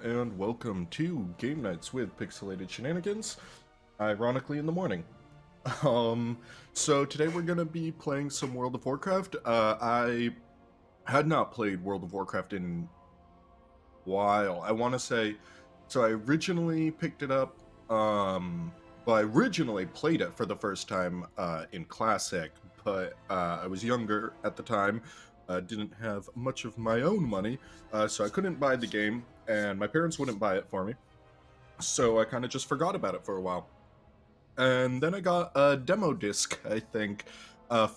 and welcome to Game Nights with Pixelated Shenanigans, ironically in the morning. Um, so today we're gonna be playing some World of Warcraft. I had not played World of Warcraft in a while. I want to say, so I originally picked it up, well, I originally played it for the first time in Classic, but I was younger at the time, didn't have much of my own money, so I couldn't buy the game, and my parents wouldn't buy it for me, so I kind of just forgot about it for a while. And then I got a demo disc, I think,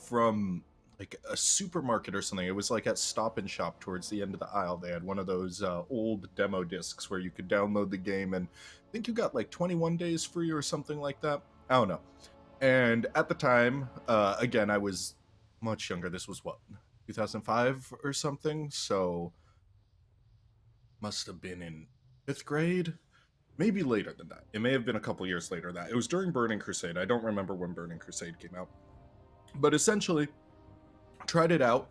from like a supermarket or something. It was like at Stop and Shop towards the end of the aisle. They had one of those old demo discs where you could download the game, and I think you got like 21 days free or something like that. I don't know. And at the time, again, I was much younger. This was what, 2005 or something? So must have been in fifth grade, maybe later than that. It may have been a couple years later than that. It was during Burning Crusade. I don't remember when Burning Crusade came out. But essentially, tried it out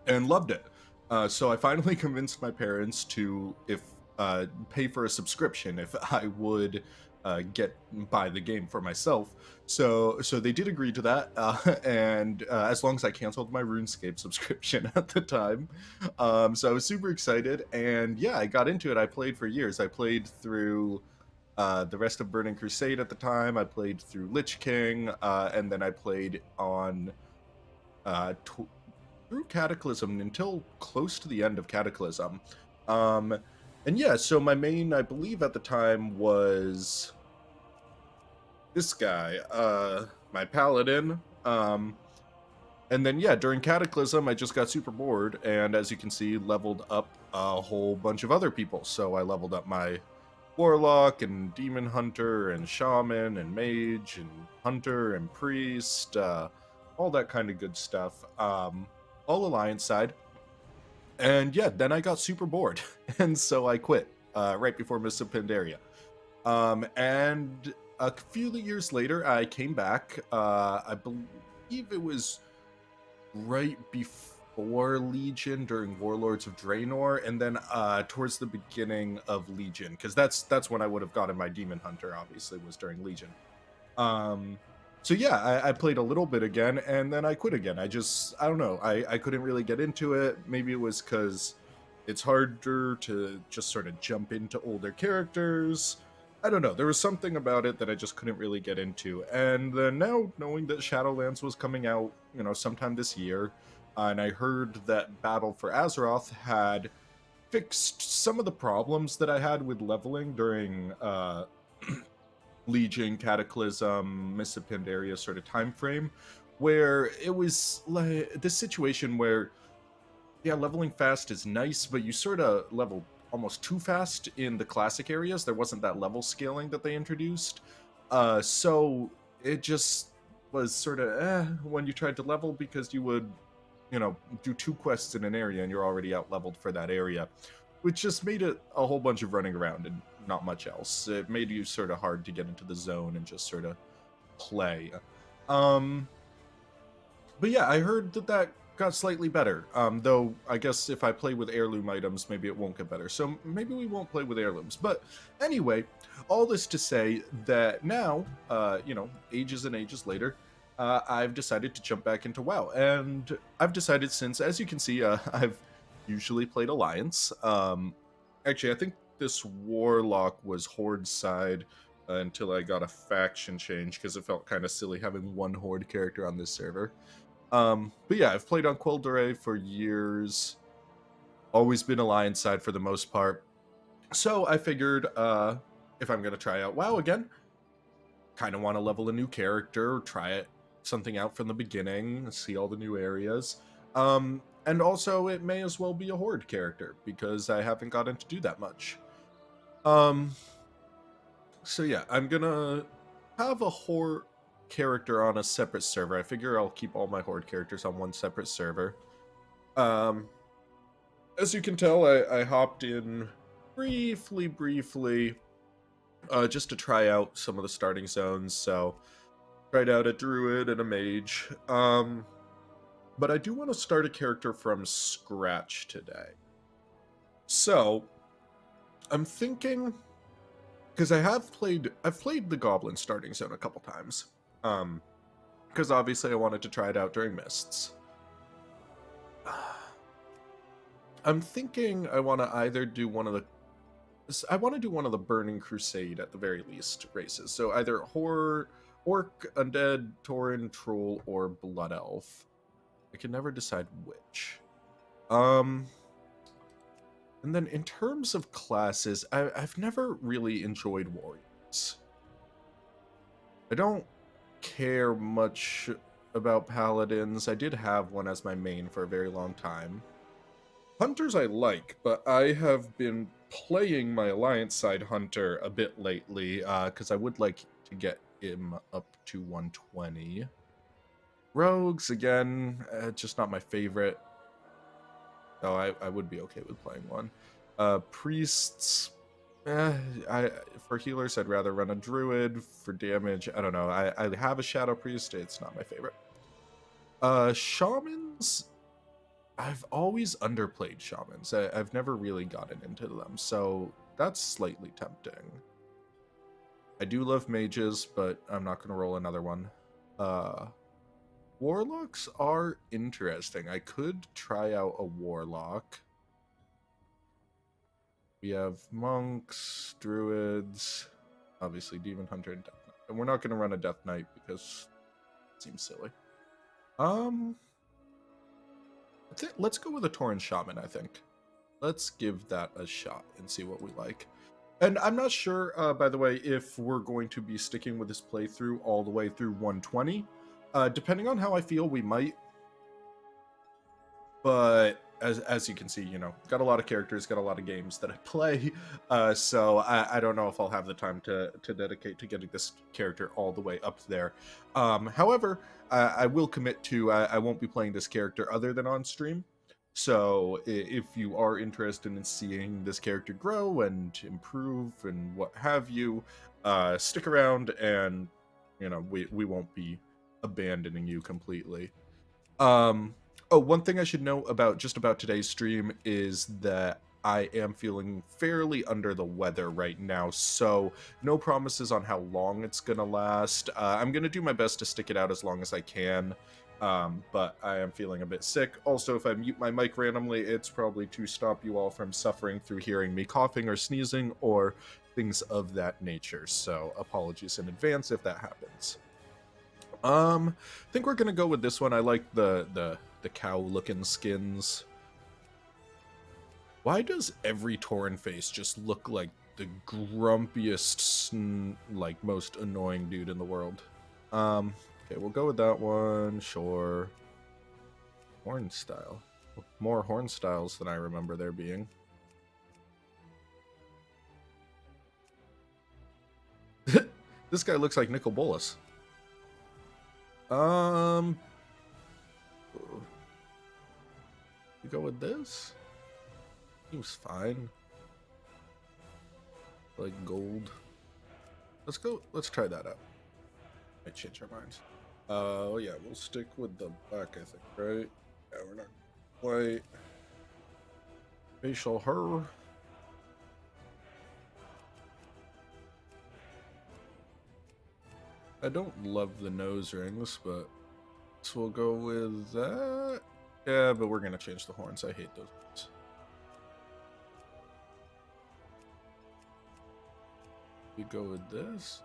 and loved it. So I finally convinced my parents to pay for a subscription if I would buy the game for myself. So they did agree to that, and as long as I canceled my RuneScape subscription at the time, so I was super excited, and yeah, I got into it. I played for years. I played through the rest of Burning Crusade at the time. I played through Lich King, and then I played on through Cataclysm until close to the end of Cataclysm. Um, and yeah, so my main, I believe at the time, was this guy, my paladin. And then yeah, during Cataclysm, I just got super bored, and as you can see, leveled up a whole bunch of other people. So I leveled up my Warlock and Demon Hunter and Shaman and Mage and Hunter and Priest, all that kind of good stuff. All Alliance side. And yeah, then I got super bored, and so I quit right before Mists of Pandaria. And a few years later, I came back. I believe it was right before Legion during Warlords of Draenor, and then towards the beginning of Legion, because that's when I would have gotten my Demon Hunter. Obviously, was during Legion. So yeah, I played a little bit again, and then I quit again. I don't know. I couldn't really get into it. Maybe it was because it's harder to just sort of jump into older characters. I don't know. There was something about it that I just couldn't really get into. And then now, knowing that Shadowlands was coming out, sometime this year, and I heard that Battle for Azeroth had fixed some of the problems that I had with leveling during Legion, Cataclysm, Mists of Pandaria sort of time frame, where it was like this situation where, yeah, leveling fast is nice, but you sort of level almost too fast in the classic areas. There wasn't that level scaling that they introduced. So it just was sort of when you tried to level, because you would, do 2 quests in an area and you're already out leveled for that area, which just made it a whole bunch of running around and not much else. It made you sort of hard to get into the zone and just sort of play. But yeah, I heard that got slightly better. Though I guess if I play with heirloom items, maybe it won't get better. So maybe we won't play with heirlooms. But anyway, all this to say that now, ages and ages later, I've decided to jump back into WoW. And I've decided, since, as you can see, I've usually played Alliance. Actually, I think this Warlock was Horde side until I got a faction change, because it felt kind of silly having one Horde character on this server. But yeah, I've played on Quel'Dore for years. Always been Alliance side for the most part. So I figured if I'm going to try out WoW again, kind of want to level a new character, try something out from the beginning, see all the new areas. And also, it may as well be a Horde character, because I haven't gotten to do that much. So yeah, I'm gonna have a Horde character on a separate server. I figure I'll keep all my Horde characters on one separate server. As you can tell, I hopped in briefly, just to try out some of the starting zones. So, tried out a Druid and a Mage. But I do want to start a character from scratch today. So, I'm thinking, because I've played the Goblin starting zone a couple times. Because obviously I wanted to try it out during Mists. I'm thinking I want to either do one of the Burning Crusade at the very least races. So either Horde, Orc, Undead, Tauren, Troll, or Blood Elf. I can never decide which. And then in terms of classes, I've never really enjoyed Warriors. I don't care much about Paladins. I did have one as my main for a very long time. Hunters I like, but I have been playing my Alliance side Hunter a bit lately, because I would like to get him up to 120. Rogues, again, just not my favorite. Though I would be okay with playing one. Priests, for healers, I'd rather run a Druid. For damage, I don't know. I have a Shadow Priest, it's not my favorite. Shamans, I've always underplayed Shamans. I've never really gotten into them, so that's slightly tempting. I do love mages, but I'm not going to roll another one. Warlocks are interesting. I could try out a Warlock. We have monks, druids, obviously Demon Hunter and Death Knight. And we're not going to run a Death Knight because it seems silly. Let's go with a Tauren Shaman, I think. Let's give that a shot and see what we like. And I'm not sure, by the way, if we're going to be sticking with this playthrough all the way through 120. Depending on how I feel, we might. But as you can see, got a lot of characters, got a lot of games that I play. So I don't know if I'll have the time to dedicate to getting this character all the way up there. However, I will commit to I won't be playing this character other than on stream. So if you are interested in seeing this character grow and improve and what have you, stick around and, we won't be abandoning you completely. Oh, one thing I should know about today's stream is that I am feeling fairly under the weather right now, so no promises on how long it's gonna last. I'm gonna do my best to stick it out as long as I can, but I am feeling a bit sick. Also, if I mute my mic randomly, it's probably to stop you all from suffering through hearing me coughing or sneezing or things of that nature, so apologies in advance if that happens. I think we're gonna go with this one. I like the cow-looking skins. Why does every Tauren face just look like the grumpiest, most annoying dude in the world? Okay, we'll go with that one. Sure. Horn style. More horn styles than I remember there being. This guy looks like Nicol Bolas. We go with this? Seems fine. Like gold. Let's try that out. Might change our minds. Oh yeah, we'll stick with the black, I think, right? Yeah, we're not white. Facial her. I don't love the nose rings, but so we'll go with that. Yeah, but we're gonna change the horns. I hate those ones. We go with this.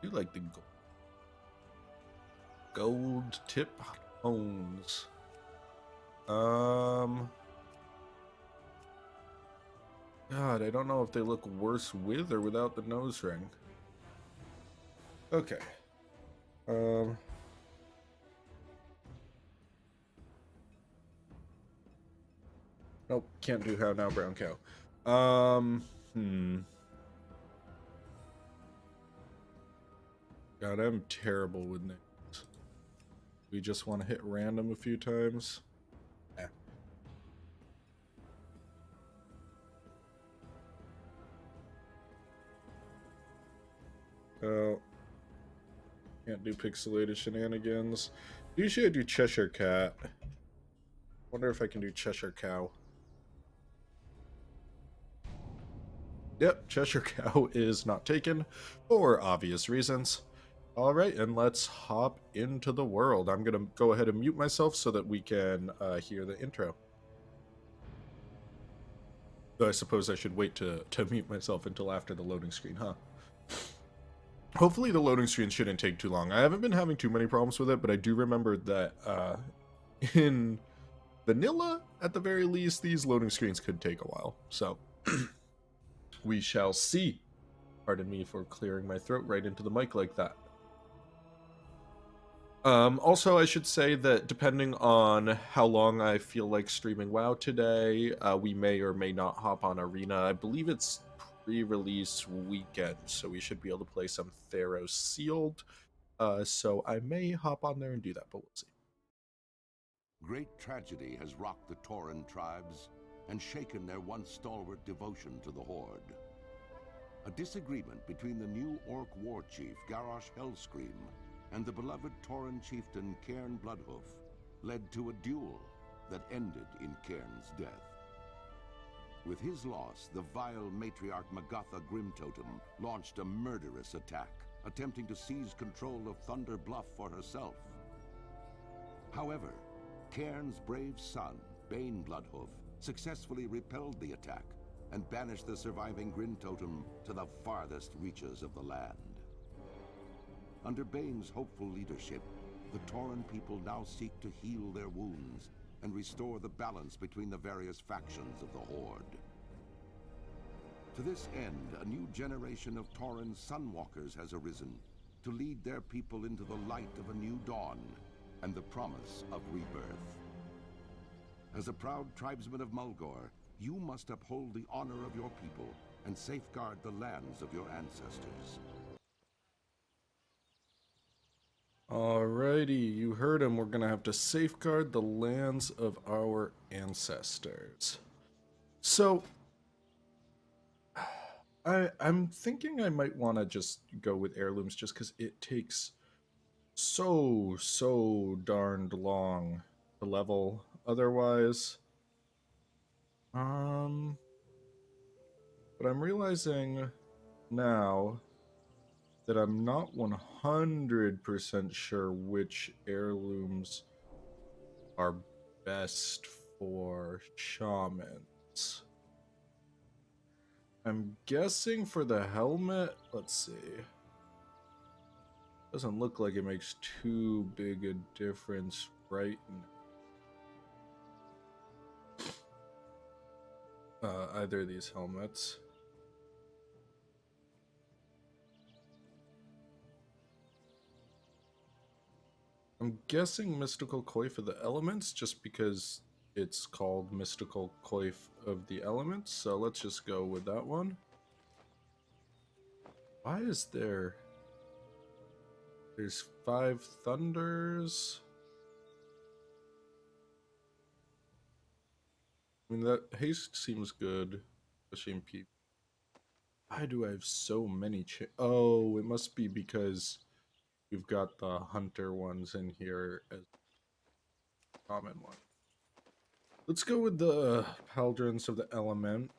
You like the gold tip horns. God, I don't know if they look worse with or without the nose ring. Okay. Nope, can't do how now, brown cow. God, I'm terrible with names. We just want to hit random a few times. Yeah. Oh. Can't do pixelated shenanigans. Usually I do Cheshire Cat. Wonder if I can do Cheshire Cow. Yep, Cheshirecow is not taken for obvious reasons. All right, and let's hop into the world. I'm going to go ahead and mute myself so that we can hear the intro. Though I suppose I should wait to mute myself until after the loading screen, huh? Hopefully the loading screen shouldn't take too long. I haven't been having too many problems with it, but I do remember that in vanilla, at the very least, these loading screens could take a while. So we shall see. Pardon me for clearing my throat right into the mic like that. Also, I should say that depending on how long I feel like streaming WoW today, we may or may not hop on Arena. I believe it's pre-release weekend, so we should be able to play some Theros Sealed. So I may hop on there and do that, but we'll see. Great tragedy has rocked the Tauren tribes and shaken their once stalwart devotion to the Horde. A disagreement between the new Orc war chief Garrosh Hellscream and the beloved Tauren chieftain Cairn Bloodhoof led to a duel that ended in Cairn's death. With his loss, the vile matriarch Magatha Grimtotem launched a murderous attack, attempting to seize control of Thunder Bluff for herself. However, Cairn's brave son, Bane Bloodhoof, successfully repelled the attack and banished the surviving Grimtotem to the farthest reaches of the land. Under Bane's hopeful leadership, the Tauren people now seek to heal their wounds and restore the balance between the various factions of the Horde. To this end, a new generation of Tauren Sunwalkers has arisen to lead their people into the light of a new dawn and the promise of rebirth. As a proud tribesman of Mulgore, you must uphold the honor of your people and safeguard the lands of your ancestors. Alrighty, you heard him. We're gonna have to safeguard the lands of our ancestors. So, I'm thinking I might want to just go with heirlooms just because it takes so darned long to level otherwise. But I'm realizing now that I'm not 100% sure which heirlooms are best for shamans. I'm guessing for the helmet, let's see. Doesn't look like it makes too big a difference right now. Either of these helmets. I'm guessing Mystical Coif of the Elements just because it's called Mystical Coif of the Elements, so let's just go with that one. Why is there's 5 thunders? I mean, that haste seems good, especially in PvP. Why do I have so many oh, it must be because we've got the hunter ones in here as common one. Let's go with the Pauldrons of the Element.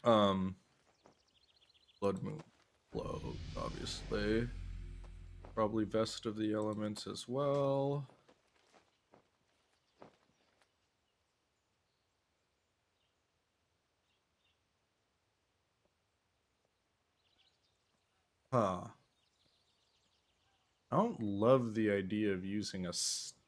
Blood Moon Flow, obviously. Probably Vest of the Elements as well. Huh. I don't love the idea of using a staff.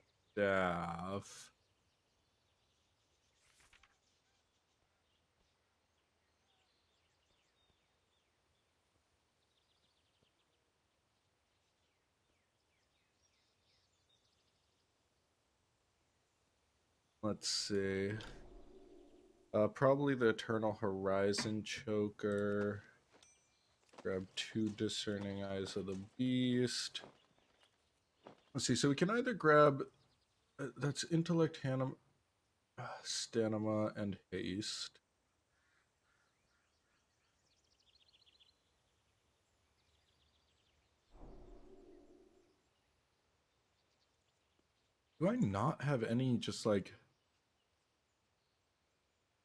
Let's see. Probably the Eternal Horizon Choker. Grab 2 Discerning Eyes of the Beast. Let's see, so we can either grab... that's Intellect, Stamina, and Haste. Do I not have any just like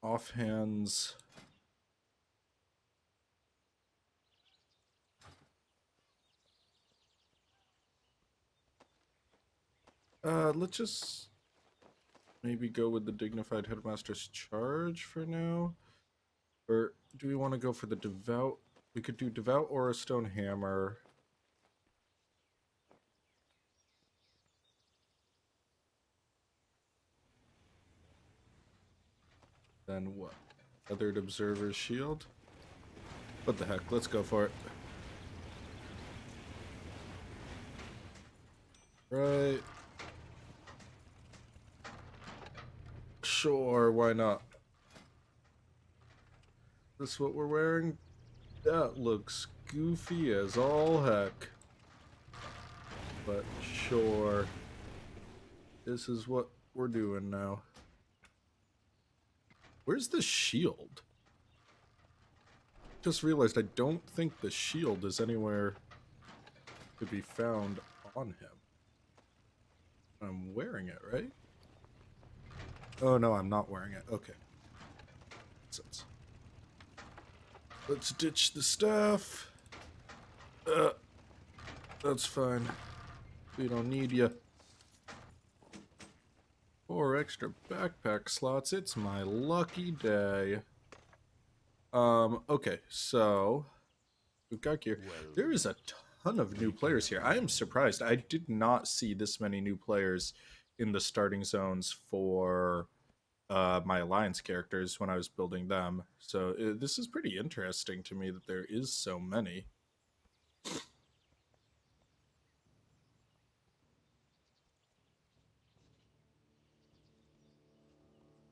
offhands? Let's just maybe go with the Dignified Headmaster's Charge for now. Or do we want to go for the Devout? We could do Devout or a Stone Hammer. Then what? Feathered Observer's Shield? What the heck? Let's go for it. Right. Sure, why not? This what we're wearing? That looks goofy as all heck. But sure. This is what we're doing now. Where's the shield? Just realized I don't think the shield is anywhere to be found on him. I'm wearing it, right? Oh no, I'm not wearing it. Okay. Makes sense. Let's ditch the staff. That's fine. We don't need you. 4 extra backpack slots. It's my lucky day. Okay, so we've got gear. There is a ton of new players here. I am surprised. I did not see this many new players in the starting zones for my alliance characters when I was building them. So this is pretty interesting to me that there is so many.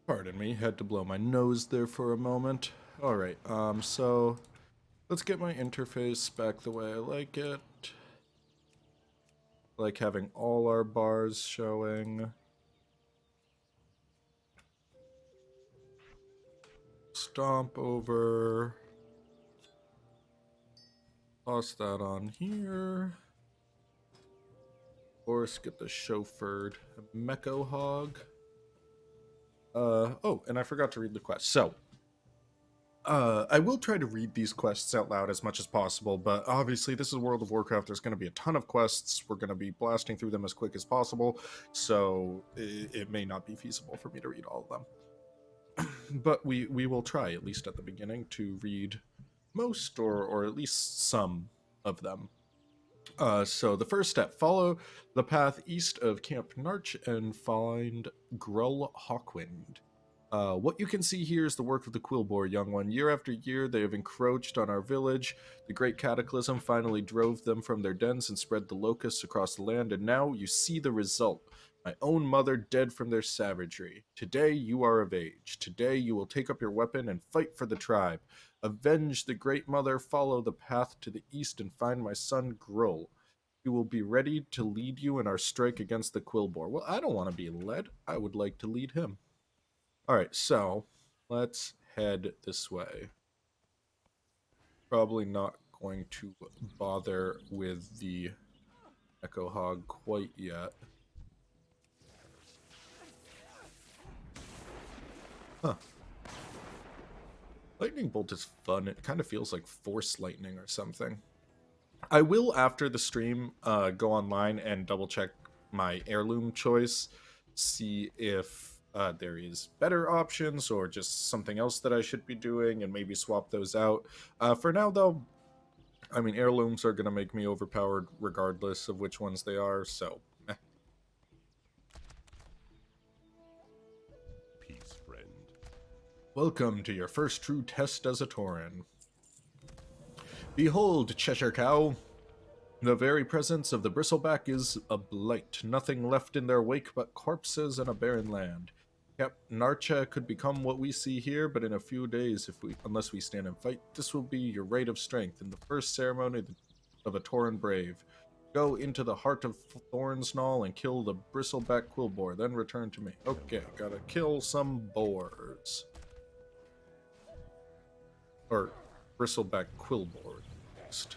Pardon me, had to blow my nose there for a moment. Alright, so let's get my interface back the way I like it. Like having all our bars showing. Stomp over. Toss that on here. Of course, get the chauffeured Mecho Hog. Oh, and I forgot to read the quest. So, I will try to read these quests out loud as much as possible, but obviously this is World of Warcraft. There's going to be a ton of quests. We're going to be blasting through them as quick as possible, so it may not be feasible for me to read all of them. But we will try, at least at the beginning, to read most or at least some of them. So the first step, follow the path east of Camp Narch and find Grull Hawkwind. What you can see here is the work of the Quillboar, young one. Year after year, they have encroached on our village. The great cataclysm finally drove them from their dens and spread the locusts across the land, and now you see the result. My own mother dead from their savagery. Today you are of age. Today you will take up your weapon and fight for the tribe. Avenge the great mother, follow the path to the east and find my son Grull. He will be ready to lead you in our strike against the Quillboar. Well, I don't want to be led. I would like to lead him. Alright, so let's head this way. Probably not going to bother with the Echo Hog quite yet. Huh. Lightning Bolt is fun. It kind of feels like Force Lightning or something. I will, after the stream, go online and double check my heirloom choice, see if there is better options or just something else that I should be doing, and maybe swap those out. For now, though, I mean, heirlooms are going to make me overpowered regardless of which ones they are, so... Peace, friend. Welcome to your first true test as a Tauren. Behold, Cheshirecow. The very presence of the bristleback is a blight, nothing left in their wake but corpses and a barren land. Yep, Narcha could become what we see here, but in a few days, unless we stand and fight, this will be your rite of strength in the first ceremony of a Tauren brave. Go into the heart of Thornsnall and kill the bristleback Quillboar, then return to me. Okay, gotta kill some boars. Or bristleback Quillboar, next.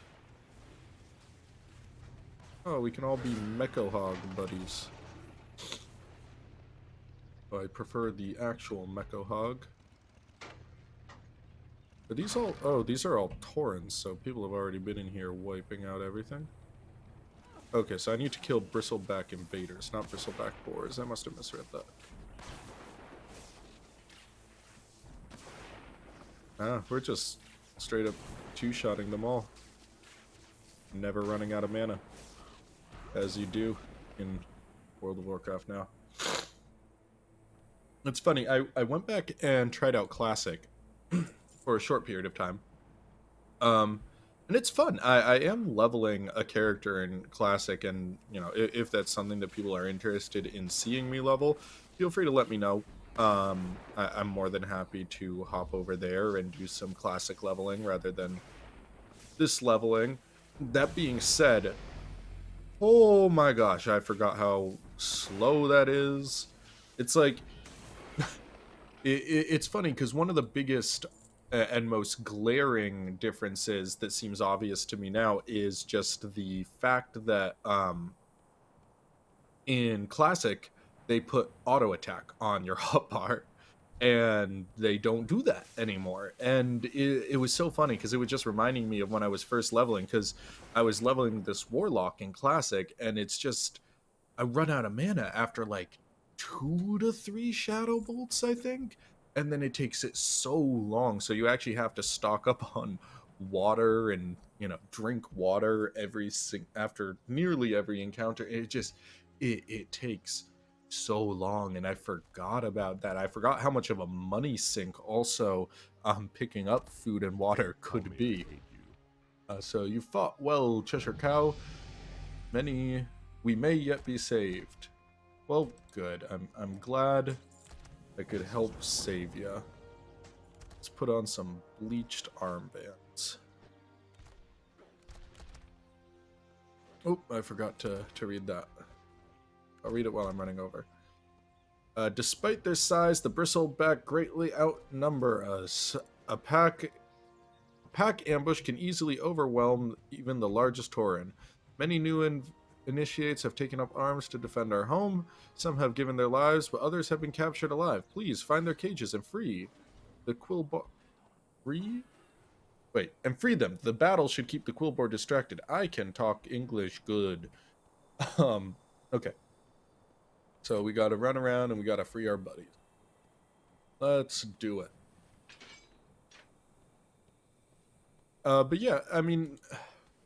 Oh, we can all be Mecho Hog buddies. I prefer the actual Mecho Hog. Are these all... Oh, these are all Taurens, so people have already been in here wiping out everything. Okay, so I need to kill bristleback invaders, not bristleback boars. I must have misread that. Ah, we're just straight up two-shotting them all. Never running out of mana. As you do in World of Warcraft now. It's funny, I went back and tried out Classic for a short period of time. And it's fun. I am leveling a character in Classic, and you know, if that's something that people are interested in seeing me level, feel free to let me know. I'm more than happy to hop over there and do some Classic leveling rather than this leveling. That being said, oh my gosh, I forgot how slow that is. It's like it's funny because one of the biggest and most glaring differences that seems obvious to me now is just the fact that in Classic they put auto attack on your hotbar, and they don't do that anymore. And it was so funny because it was just reminding me of when I was first leveling, because I was leveling this warlock in Classic, and it's just I run out of mana after like 2 to 3 shadow bolts, I think. And then it takes it so long. So you actually have to stock up on water and, you know, drink water after nearly every encounter. It takes so long, and I forgot about that. I forgot how much of a money sink also picking up food and water could be. So you fought well, Cheshirecow. Many we may yet be saved. Well, good. I'm glad I could help save ya. Let's put on some bleached armbands. Oh, I forgot to read that. I'll read it while I'm running over. Despite their size, the bristleback greatly outnumber us. A pack ambush can easily overwhelm even the largest Tauren. Many new initiates have taken up arms to defend our home. Some have given their lives, but others have been captured alive. Please find their cages and free the free? Wait, and free them. The battle should keep the Quillboar distracted. I can talk English good. Okay. So we gotta run around and we gotta free our buddies. Let's do it. But yeah, I mean,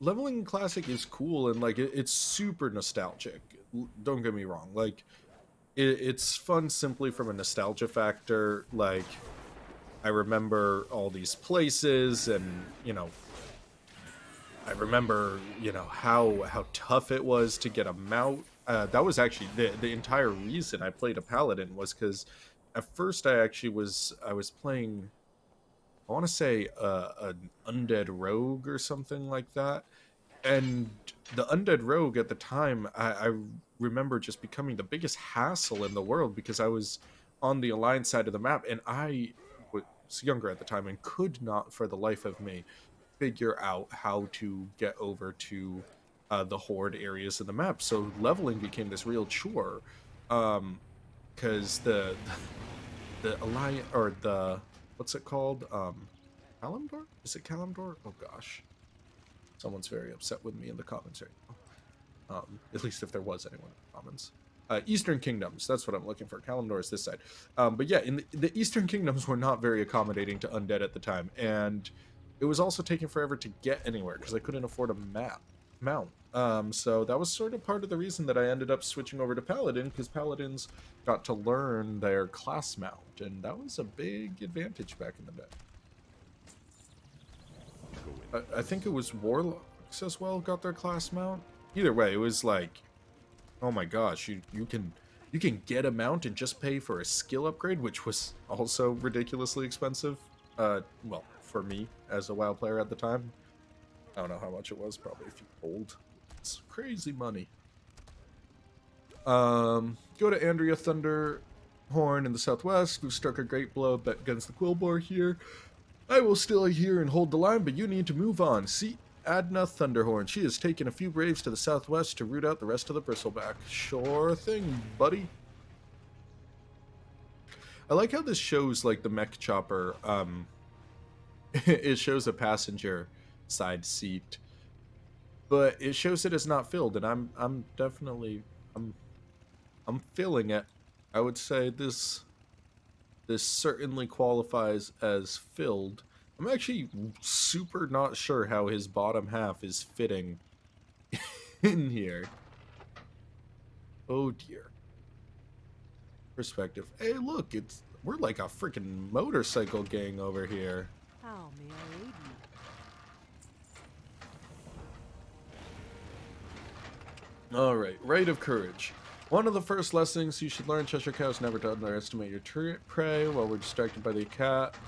leveling in Classic is cool, and like it's super nostalgic. Don't get me wrong. Like it's fun simply from a nostalgia factor. Like I remember all these places, and you know, I remember, you know, how tough it was to get a mount. That was actually the entire reason I played a paladin, was because at first I was playing, I want to say an undead rogue or something like that, and the undead rogue at the time I remember just becoming the biggest hassle in the world because I was on the alliance side of the map, and I was younger at the time and could not for the life of me figure out how to get over to the horde areas of the map. So leveling became this real chore, because the alliance, or the, what's it called, Kalimdor, is it Kalimdor? Oh gosh, someone's very upset with me in the comments right now. At least if there was anyone in the comments. Eastern Kingdoms, that's what I'm looking for. Kalimdor is this side. But yeah, in the Eastern Kingdoms were not very accommodating to undead at the time, and it was also taking forever to get anywhere because I couldn't afford a mount. So that was sort of part of the reason that I ended up switching over to Paladin, because Paladins got to learn their class mount, and that was a big advantage back in the day. I think it was Warlocks as well got their class mount. Either way, it was like, oh my gosh, you can get a mount and just pay for a skill upgrade, which was also ridiculously expensive. Well, for me as a WoW player at the time, I don't know how much it was, probably a few gold. It's crazy money. Go to Andrea Thunderhorn in the southwest, who struck a great blow against the Quillboar here. I will still here and hold the line, but you need to move on. See Adna Thunderhorn. She has taken a few braves to the southwest to root out the rest of the bristleback. Sure thing, buddy. I like how this shows, like, the mech chopper. It shows a passenger side seat. but it shows it as not filled, and I'm definitely I'm filling it. I would say this certainly qualifies as filled. I'm actually super not sure how his bottom half is fitting in here. Oh dear. Perspective. Hey, look, we're like a freaking motorcycle gang over here. How may I aid you? All right, Rite of Courage. One of the first lessons you should learn, Cheshirecow, is never to underestimate your prey. While we're distracted by the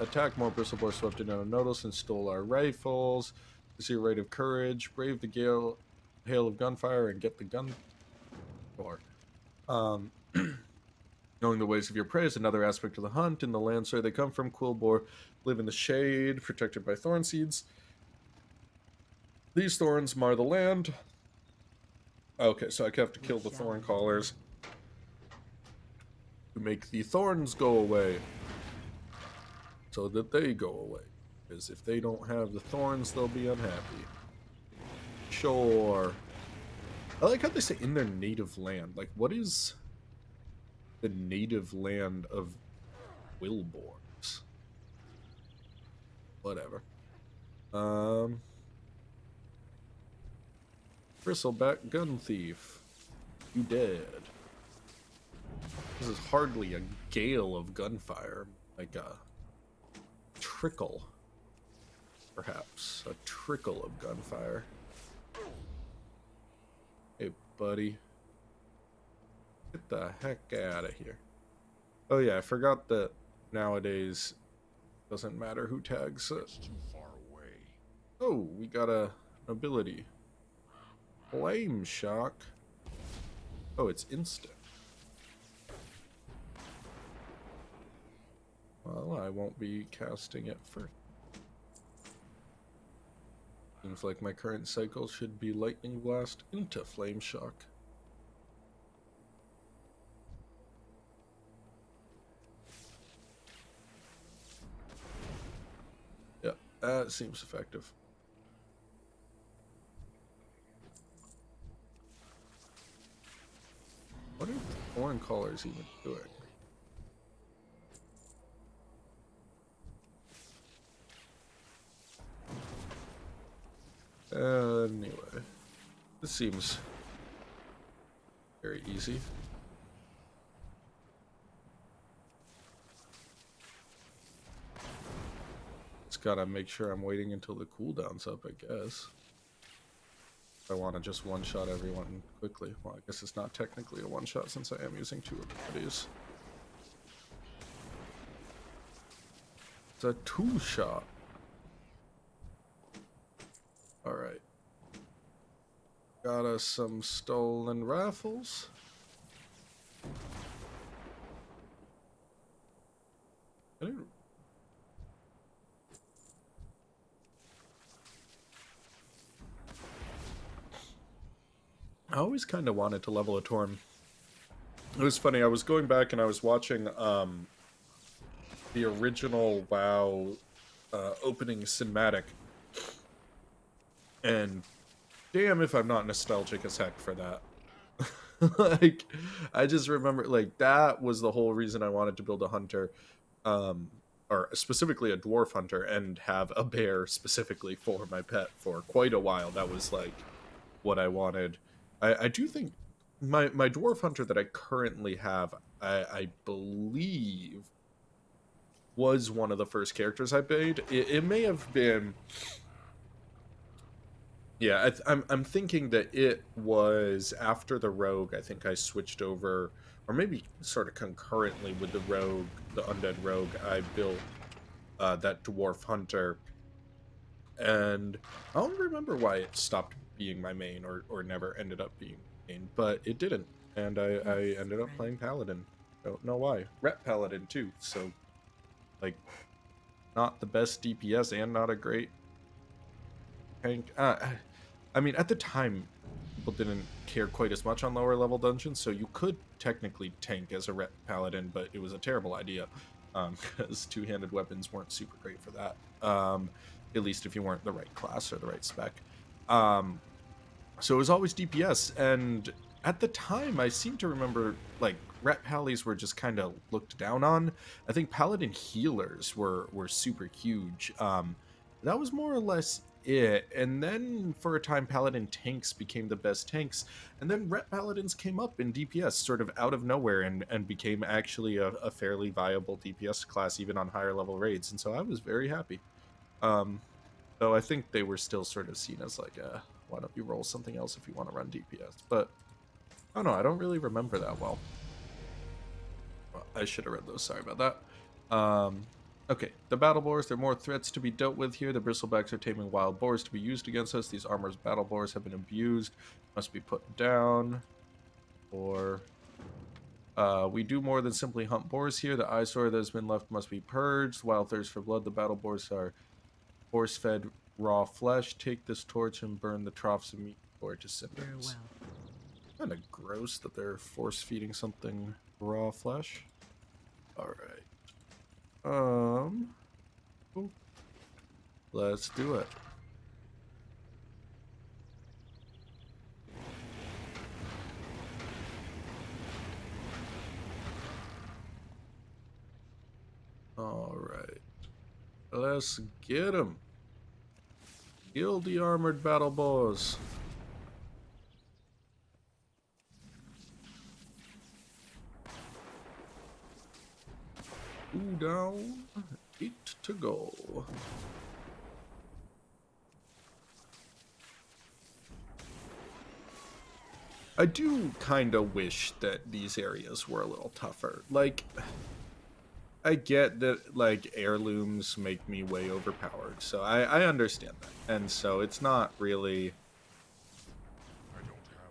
attack, more bristleboar swept in unnoticed and stole our rifles. This is your Rite of Courage. Brave the hail of gunfire and get the gun door. Knowing the ways of your prey is another aspect of the hunt. In the lands where they come from, Quillboar live in the shade, protected by thorn seeds. These thorns mar the land. Okay, so I have to kill the thorn callers to make the thorns go away, so that they go away. Because if they don't have the thorns, they'll be unhappy. Sure. I like how they say in their native land. Like, what is the native land of Quillboars? Whatever. Bristleback gun thief. You dead. This is hardly a gale of gunfire. Like a trickle. Perhaps. A trickle of gunfire. Hey, buddy. Get the heck out of here. Oh yeah, I forgot that nowadays it doesn't matter who tags it. It's too far away. Oh, we got a ability. Flame shock. Oh, it's instant. Well, I won't be casting it first. Seems like my current cycle should be Lightning Blast into Flame Shock. Yeah, that seems effective. What are the thorn callers even doing? Anyway, this seems very easy. Just gotta make sure I'm waiting until the cooldown's up, I guess. If I want to just one-shot everyone quickly. Well, I guess it's not technically a one-shot since I am using two abilities. It's a two-shot. Alright. Got us some stolen rifles. I didn't... I always kind of wanted to level a Torm. It was funny, I was going back and I was watching the original WoW opening cinematic. And damn if I'm not nostalgic as heck for that. Like, I just remember, like, that was the whole reason I wanted to build a hunter, or specifically a dwarf hunter, and have a bear specifically for my pet for quite a while. That was, like, what I wanted. I do think my dwarf hunter that I currently have, I believe, was one of the first characters I made. It may have been... Yeah, I'm thinking that it was after the rogue. I think I switched over, or maybe sort of concurrently with the rogue, the undead rogue. I built that dwarf hunter, and I don't remember why it stopped being my main, or never ended up being main, but it didn't, and I ended up playing paladin. Don't know why. Rep paladin too, so like not the best DPS and not a great tank. I mean, at the time, people didn't care quite as much on lower level dungeons, so you could technically tank as a rep paladin, but it was a terrible idea, because two-handed weapons weren't super great for that, at least if you weren't the right class or the right spec. So it was always DPS, and at the time, I seem to remember like ret pallies were just kind of looked down on. I think paladin healers were super huge. That was more or less it. And then for a time, paladin tanks became the best tanks, and then ret paladins came up in DPS sort of out of nowhere and became actually a fairly viable DPS class even on higher level raids. And so I was very happy. Um, Though I think they were still sort of seen as like, why don't you roll something else if you want to run DPS? But I don't know, I don't really remember that well. I should have read those, sorry about that. Okay, the battle boars, there are more threats to be dealt with here. The bristlebacks are taming wild boars to be used against us. These armor's battle boars have been abused, must be put down. Or we do more than simply hunt boars here. The eyesore that has been left must be purged. Wild thirst for blood, the battle boars are force-fed raw flesh. Take this torch and burn the troughs of meat or to cinders. Kind of gross that they're force-feeding something raw flesh. All right. Cool. Let's do it. All right. Let's get him. Kill the armored battle boars. Two down, 8 to go. I do kind of wish that these areas were a little tougher. Like, I get that, like, heirlooms make me way overpowered, so I understand that. And so it's not really,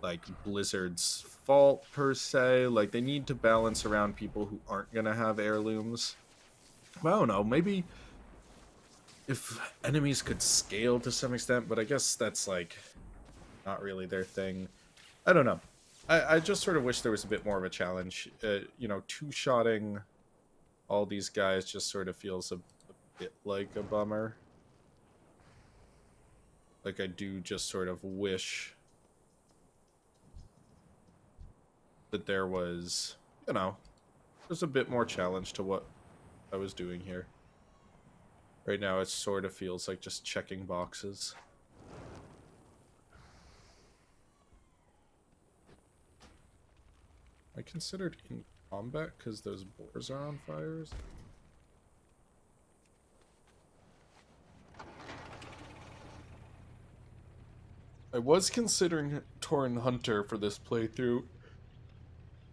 like, Blizzard's fault, per se. Like, they need to balance around people who aren't gonna have heirlooms. I don't know, maybe if enemies could scale to some extent, but I guess that's, like, not really their thing. I don't know. I just sort of wish there was a bit more of a challenge. You know, two-shotting all these guys just sort of feels a bit like a bummer. Like, I do just sort of wish that there was, you know, there's a bit more challenge to what I was doing here. Right now, it sort of feels like just checking boxes. I considered in combat because those boars are on fires. I was considering Tauren Hunter for this playthrough.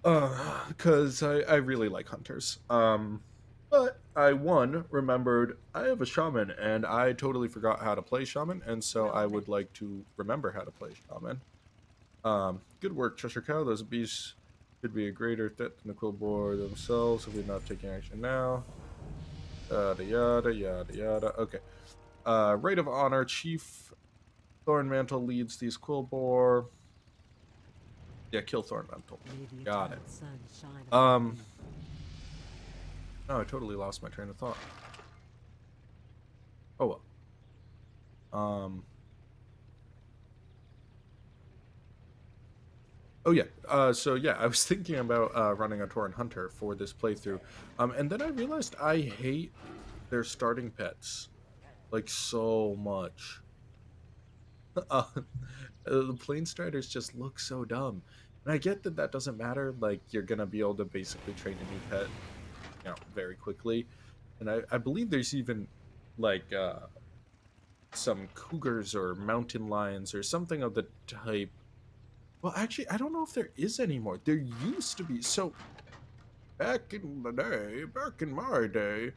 Because I really like hunters. But I, one, remembered I have a shaman, and I totally forgot how to play shaman, and so I would like to remember how to play shaman. Good work, Cheshirecow. Those beasts could be a greater threat than the quill boar themselves if we're not taking action now. Yada yada yada yada. Okay. Rite of Honor, Chief Thornmantle leads these quill boar. Yeah, kill Thornmantle. Got it. No, I totally lost my train of thought. Oh well. Oh yeah. So yeah, I was thinking about running a Tauren Hunter for this playthrough. And then I realized I hate their starting pets like so much. The Planestriders just look so dumb. And I get that that doesn't matter. Like, you're gonna be able to basically train a new pet, you know, very quickly. And I believe there's even like some cougars or mountain lions or something of the type. Well, actually, I don't know if there is anymore. There used to be. So back in the day, back in my day,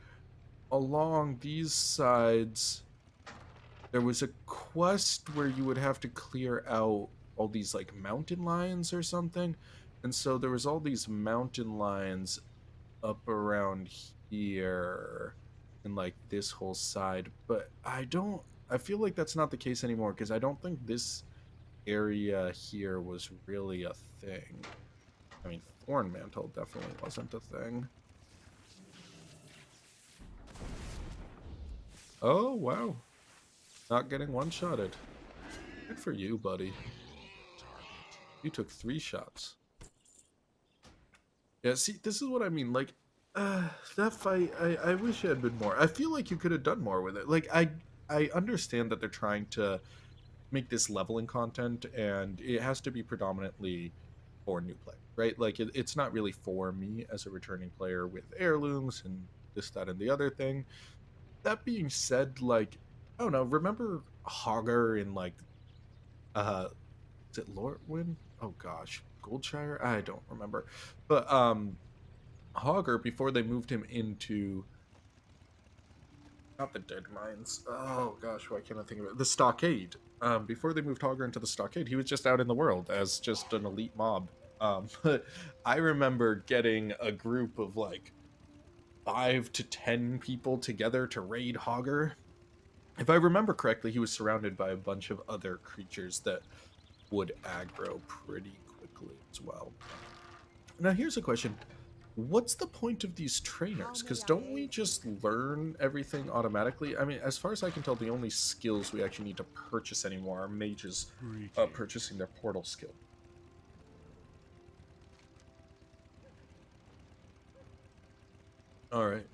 along these sides, there was a quest where you would have to clear out all these like mountain lions or something. And so there was all these mountain lions up around here and like this whole side. But I feel like that's not the case anymore because I don't think this area here was really a thing. I mean, Thorn Mantle definitely wasn't a thing. Oh, wow. Not getting one-shotted. Good for you, buddy. You took 3 shots. Yeah, see, this is what I mean. Like, that fight, I wish it had been more. I feel like you could have done more with it. Like, I understand that they're trying to make this leveling content, and it has to be predominantly for new play, right? Like, it's not really for me as a returning player with heirlooms and this, that, and the other thing. That being said, like, I don't know. Remember Hogger in like, is it Lortwyn? Oh gosh, Goldshire. I don't remember, but Hogger, before they moved him into, not the Dead Mines. Oh gosh, why can't I think of it? The Stockade. Before they moved Hogger into the Stockade, he was just out in the world as just an elite mob. But I remember getting a group of like 5 to 10 people together to raid Hogger. If I remember correctly, he was surrounded by a bunch of other creatures that would aggro pretty quickly as well. Now here's a question. What's the point of these trainers? Because don't we just learn everything automatically? I mean, as far as I can tell, the only skills we actually need to purchase anymore are mages purchasing their portal skill. Alright.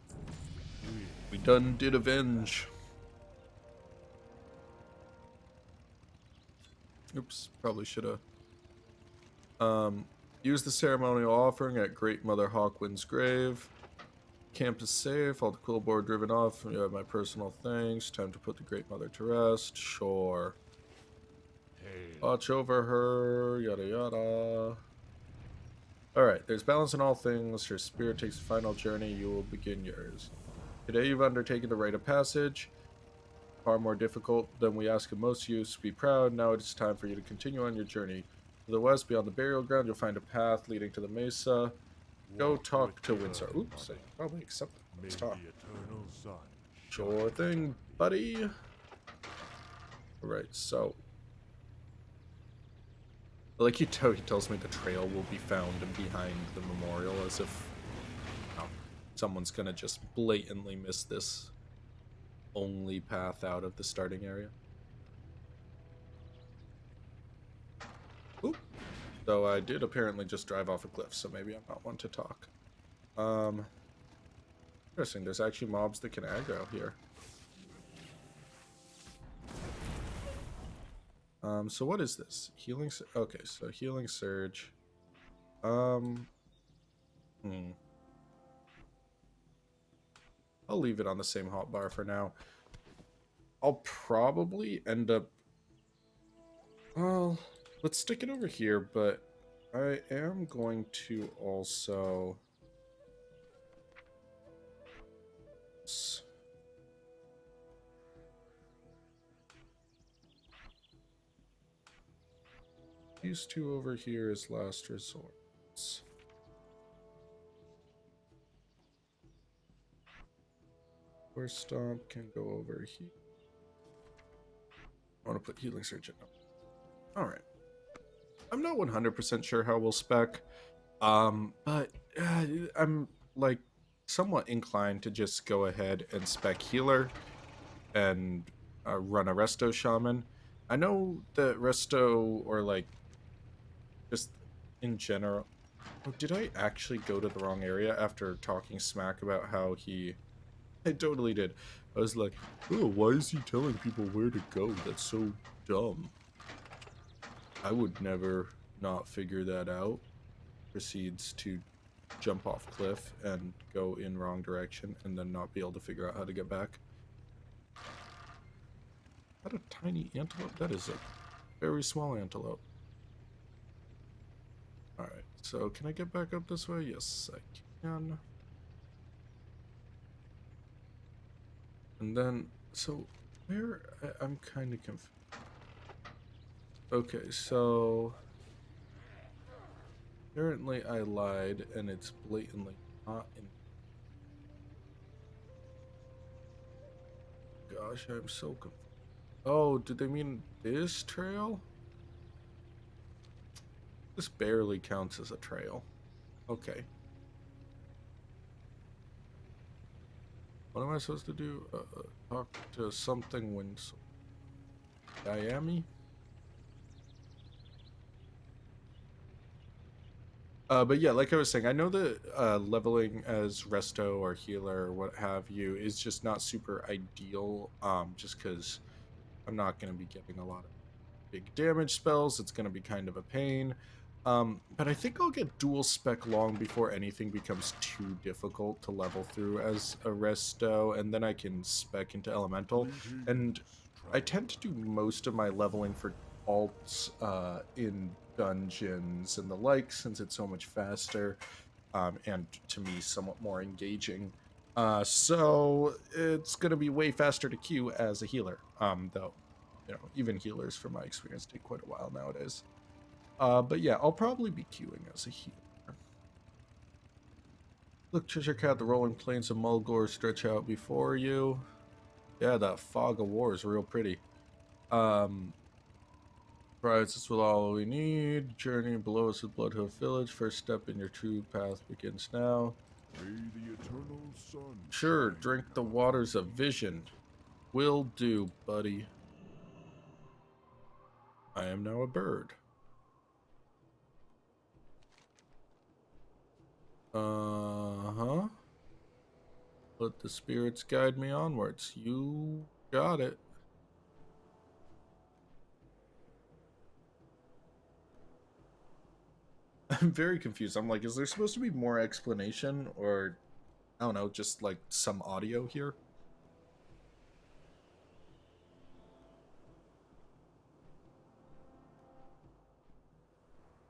We done did avenge. Oops, probably should have. Use the ceremonial offering at Great Mother Hawkwind's grave. Camp is safe, all the cool board driven off. You have my personal things. Time to put the Great Mother to rest. Sure. Watch over her, yada yada. Alright, there's balance in all things. Her spirit takes a final journey. You will begin yours. Today you've undertaken the rite of passage. Far more difficult than we ask of most youths. Be proud. Now it is time for you to continue on your journey. To the west, beyond the burial ground, you'll find a path leading to the mesa. Go talk to Windsor. Oops, I probably accept it. Let's talk. Sure thing, buddy. Alright, so. Like he tells me the trail will be found behind the memorial, as if someone's gonna just blatantly miss this only path out of the starting area. Oop. Though I did apparently just drive off a cliff, so maybe I'm not one to talk. Interesting, there's actually mobs that can aggro here. So what is this? Healing, okay, so healing surge. I'll leave it on the same hotbar for now. I'll probably end up, well, let's stick it over here, but I am going to also these 2 over here as last resorts. Or stomp can go over here. I want to put healing surge in. Alright. I'm not 100% sure how we'll spec. But I'm like somewhat inclined to just go ahead and spec healer and run a resto shaman. I know that resto, or like just in general. Oh, did I actually go to the wrong area after talking smack about how he... I totally did. I was like, oh, why is he telling people where to go? That's so dumb. I would never not figure that out. Proceeds to jump off cliff and go in wrong direction and then not be able to figure out how to get back. Is that a tiny antelope? That is a very small antelope. Alright, so can I get back up this way? Yes, I can. And then, so where... I'm kind of confused. Okay, so... apparently I lied, and it's blatantly not in... Gosh, I'm so confused. Oh, did they mean this trail? This barely counts as a trail. Okay. What am I supposed to do? Talk to something when... Miami? But yeah, like I was saying, I know that leveling as resto or healer or what have you is just not super ideal. Just because I'm not going to be getting a lot of big damage spells. It's going to be kind of a pain. But I think I'll get dual spec long before anything becomes too difficult to level through as a resto, and then I can spec into elemental. And I tend to do most of my leveling for alts in dungeons and the like, since it's so much faster, and to me somewhat more engaging. So it's going to be way faster to queue as a healer, though even healers, from my experience, take quite a while nowadays. But yeah, I'll probably be queuing as a healer. Look, Cheshirecow, the rolling plains of Mulgore stretch out before you. Yeah, that fog of war is real pretty. Prize, this will all we need. Journey below us is Bloodhoof Village. First step in your true path begins now. May the eternal sun Sure, shine drink the upon waters of vision. Will do, buddy. I am now a bird. Uh-huh. Let the spirits guide me onwards. You got it. I'm very confused. I'm like, is there supposed to be more explanation, or I don't know, just like some audio here?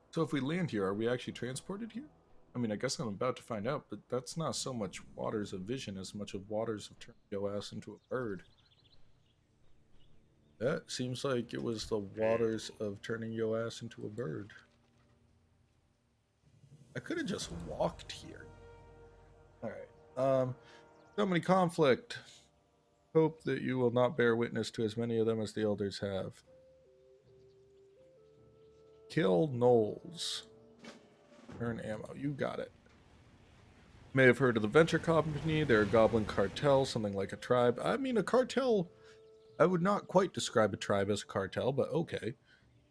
So if we land here, are we actually transported here? I mean, I guess I'm about to find out, but that's not so much waters of vision as much of waters of turning your ass into a bird. That seems like it was the waters of turning your ass into a bird. I could have just walked here. Alright. So many conflict. Hope that you will not bear witness to as many of them as the elders have. Kill Knowles. Earn ammo. You got it. May have heard of the Venture Company. They're a goblin cartel, something like a tribe. I mean, a cartel, I would not quite describe a tribe as a cartel, but okay.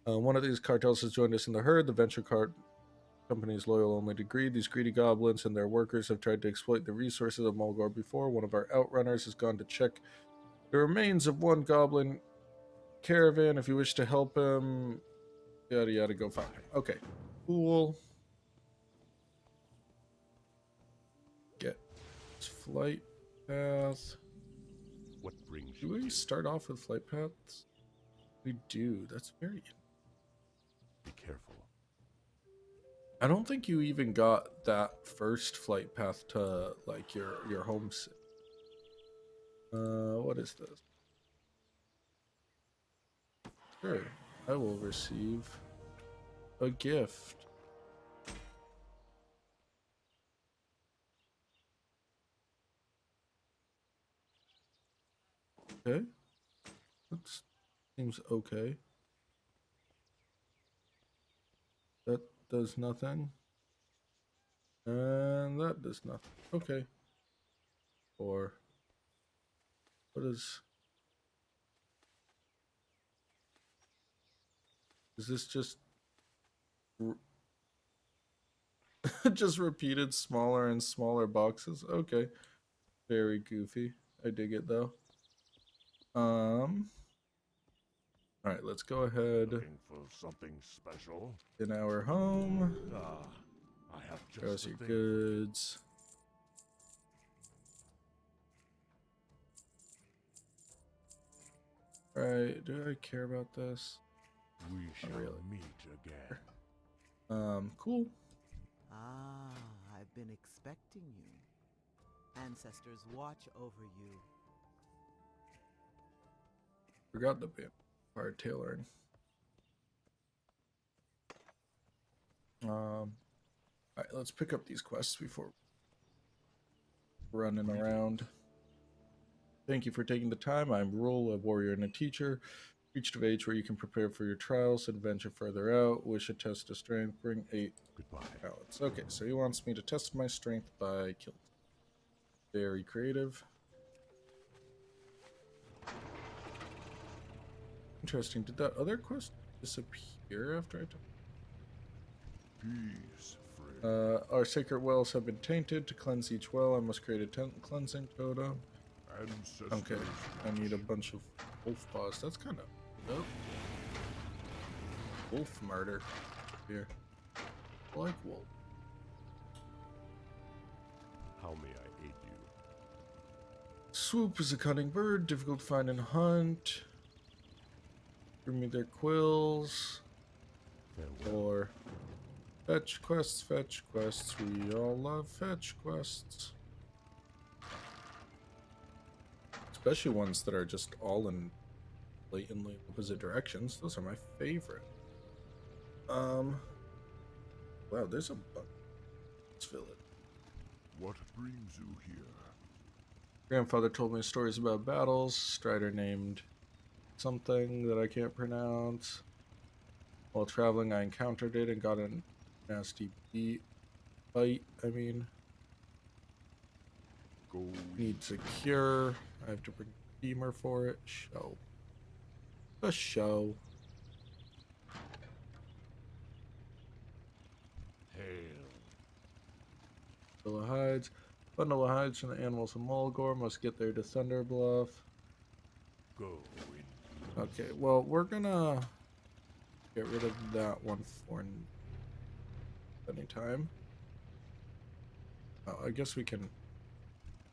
One of these cartels has joined us in the herd. The Venture Company is loyal only to greed. These greedy goblins and their workers have tried to exploit the resources of Mulgore before. One of our outrunners has gone to check the remains of one goblin caravan. If you wish to help him, yada yada, go find him. Okay, cool. Get flight path. What brings Do you we here? start off with flight paths? We do. That's very... Be careful. I don't think you even got that first flight path to like your home city. What is this? Sure, I will receive a gift. Okay, that seems okay. That does nothing, and that does nothing. Okay. Or what is this just just repeated smaller and smaller boxes? Okay. Very goofy. I dig it though. All right, let's go ahead Looking for something special? in our home. Ah, I have Browse just the your thing. goods. All right, do I care about this? We shall really. meet again. Cool. Ah, I've been expecting you. Ancestors watch over you. Forgot the vampire tailoring. All right, let's pick up these quests before running around. Thank you for taking the time. I'm Rule, a warrior and a teacher. Reached of age where you can prepare for your trials and venture further out. Wish a test of strength. Bring 8 Goodbye. talents. Okay, so he wants me to test my strength by killing. Very creative. Interesting. Did that other quest disappear after I took? Peace, friend. Our sacred wells have been tainted. To cleanse each well, I must create a cleansing totem. Ancestors. Okay, I need a bunch of wolf paws. That's kind of dope. Wolf murder here. I like wolf. How may I aid you? Swoop is a cunning bird, difficult to find and hunt. Bring me their quills. Farewell. Or fetch quests, fetch quests. We all love fetch quests. Especially ones that are just all in blatantly opposite directions. Those are my favorite. Wow, there's a bunch. Let's fill it. What brings you here? Grandfather told me stories about battles. Strider named something that I can't pronounce. While traveling, I encountered it and got a nasty bite. I mean, Go. needs a cure. I have to bring a femur for it. Show. A show. Hail. Bundle of hides. Bundle of hides from the animals of Mulgore. Must get there to Thunder Bluff. Go. Okay, well, we're gonna get rid of that one for any time. Oh, I guess we can.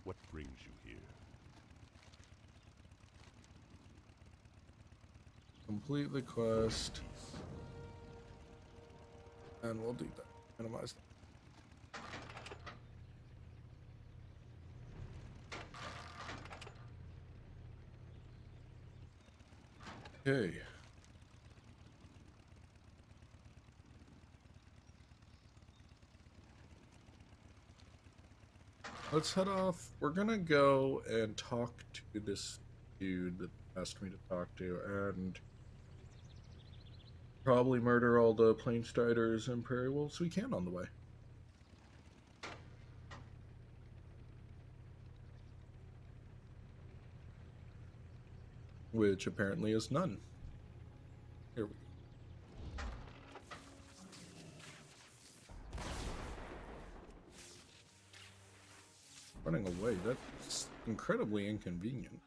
What brings you here? Complete the quest. And we'll do that. Minimize that. Okay. Let's head off. We're gonna go and talk to this dude that asked me to talk to, and probably murder all the Plainstriders and Prairie Wolves we can on the way. Which apparently is none. Here we go. Running away, that's incredibly inconvenient.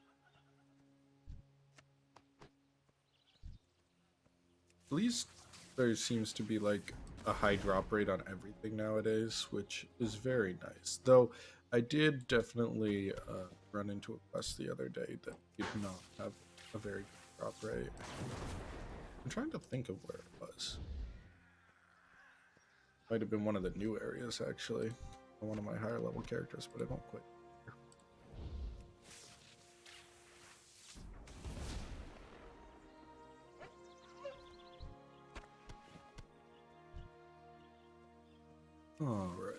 At least there seems to be like a high drop rate on everything nowadays, which is very nice. Though I did definitely run into a quest the other day that did not have a very good drop rate. I'm trying to think of where it was. Might have been one of the new areas actually. One of my higher level characters, but I don't quite. All right.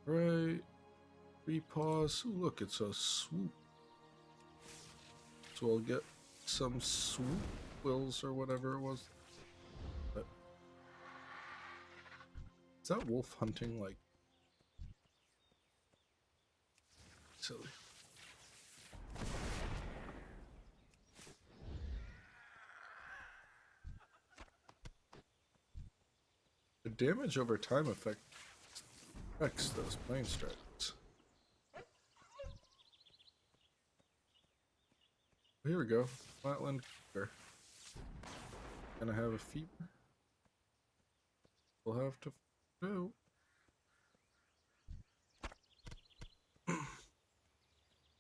Right. Repause. Ooh, look, it's a swoop. So I'll get some swoop wills or whatever it was. But is that wolf hunting like silly? The damage over time affects those plane strikes. Here we go. Flatland Cooker. Gonna have a fever. We'll have to do.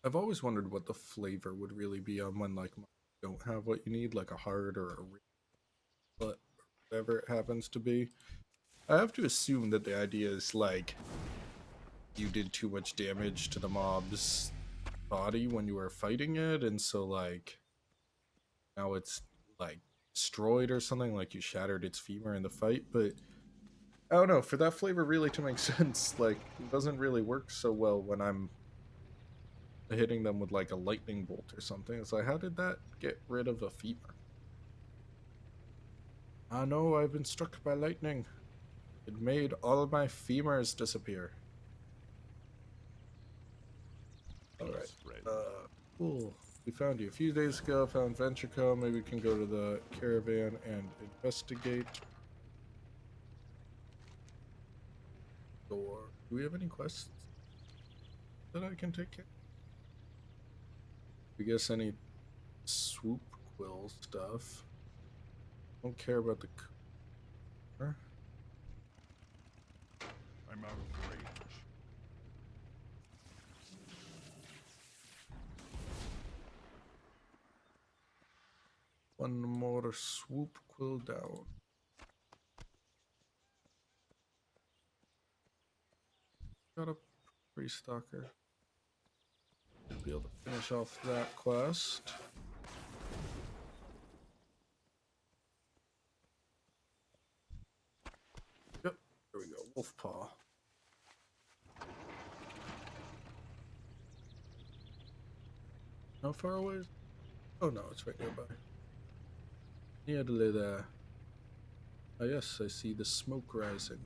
I've always wondered what the flavor would really be on when like you don't have what you need, like a hard or a but whatever it happens to be. I have to assume that the idea is like you did too much damage to the mob's body when you were fighting it, and so like now it's like destroyed or something, like you shattered its femur in the fight. But I don't know, for that flavor really to make sense, like it doesn't really work so well when I'm hitting them with like a lightning bolt or something. It's like, how did that get rid of a femur? I know I've been struck by lightning. It made all of my femurs disappear. Alright. Peace, friend. Cool. We found you a few days ago, found Ventureco. Maybe we can go to the caravan and investigate. Or do we have any quests that I can take care of? I guess any swoop quill stuff. Don't care about the car. I'm out of range. One more swoop quill down. Got a pre-stalker. Be able to finish off that quest. Yep, there we go. Wolf paw. How far away is... Oh no, it's right nearby. Nearly there. Ah yes, I see the smoke rising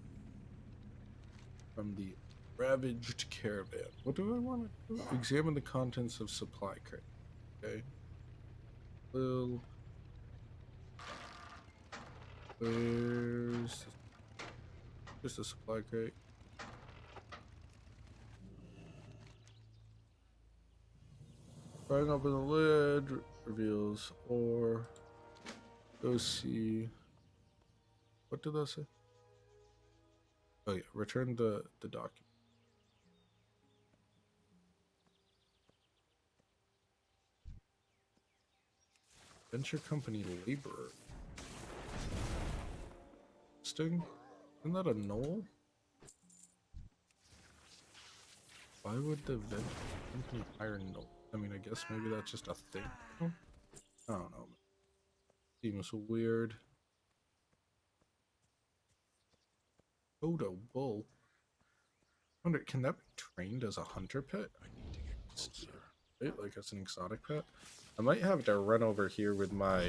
from the ravaged caravan. What do I want to do? Examine the contents of supply crate. Okay. Well, where's just a supply crate? Prying open the lid reveals, or go see. What did that say? Oh yeah, return the document. Venture company laborer. Sting? Isn't that a knoll? Why would the venture company hire knoll? I mean, I guess maybe that's just a thing. I don't know. Seems weird. Odo bull. I wonder, can that be trained as a hunter pet? I need to get closer. Right? Like as an exotic pet? I might have to run over here with my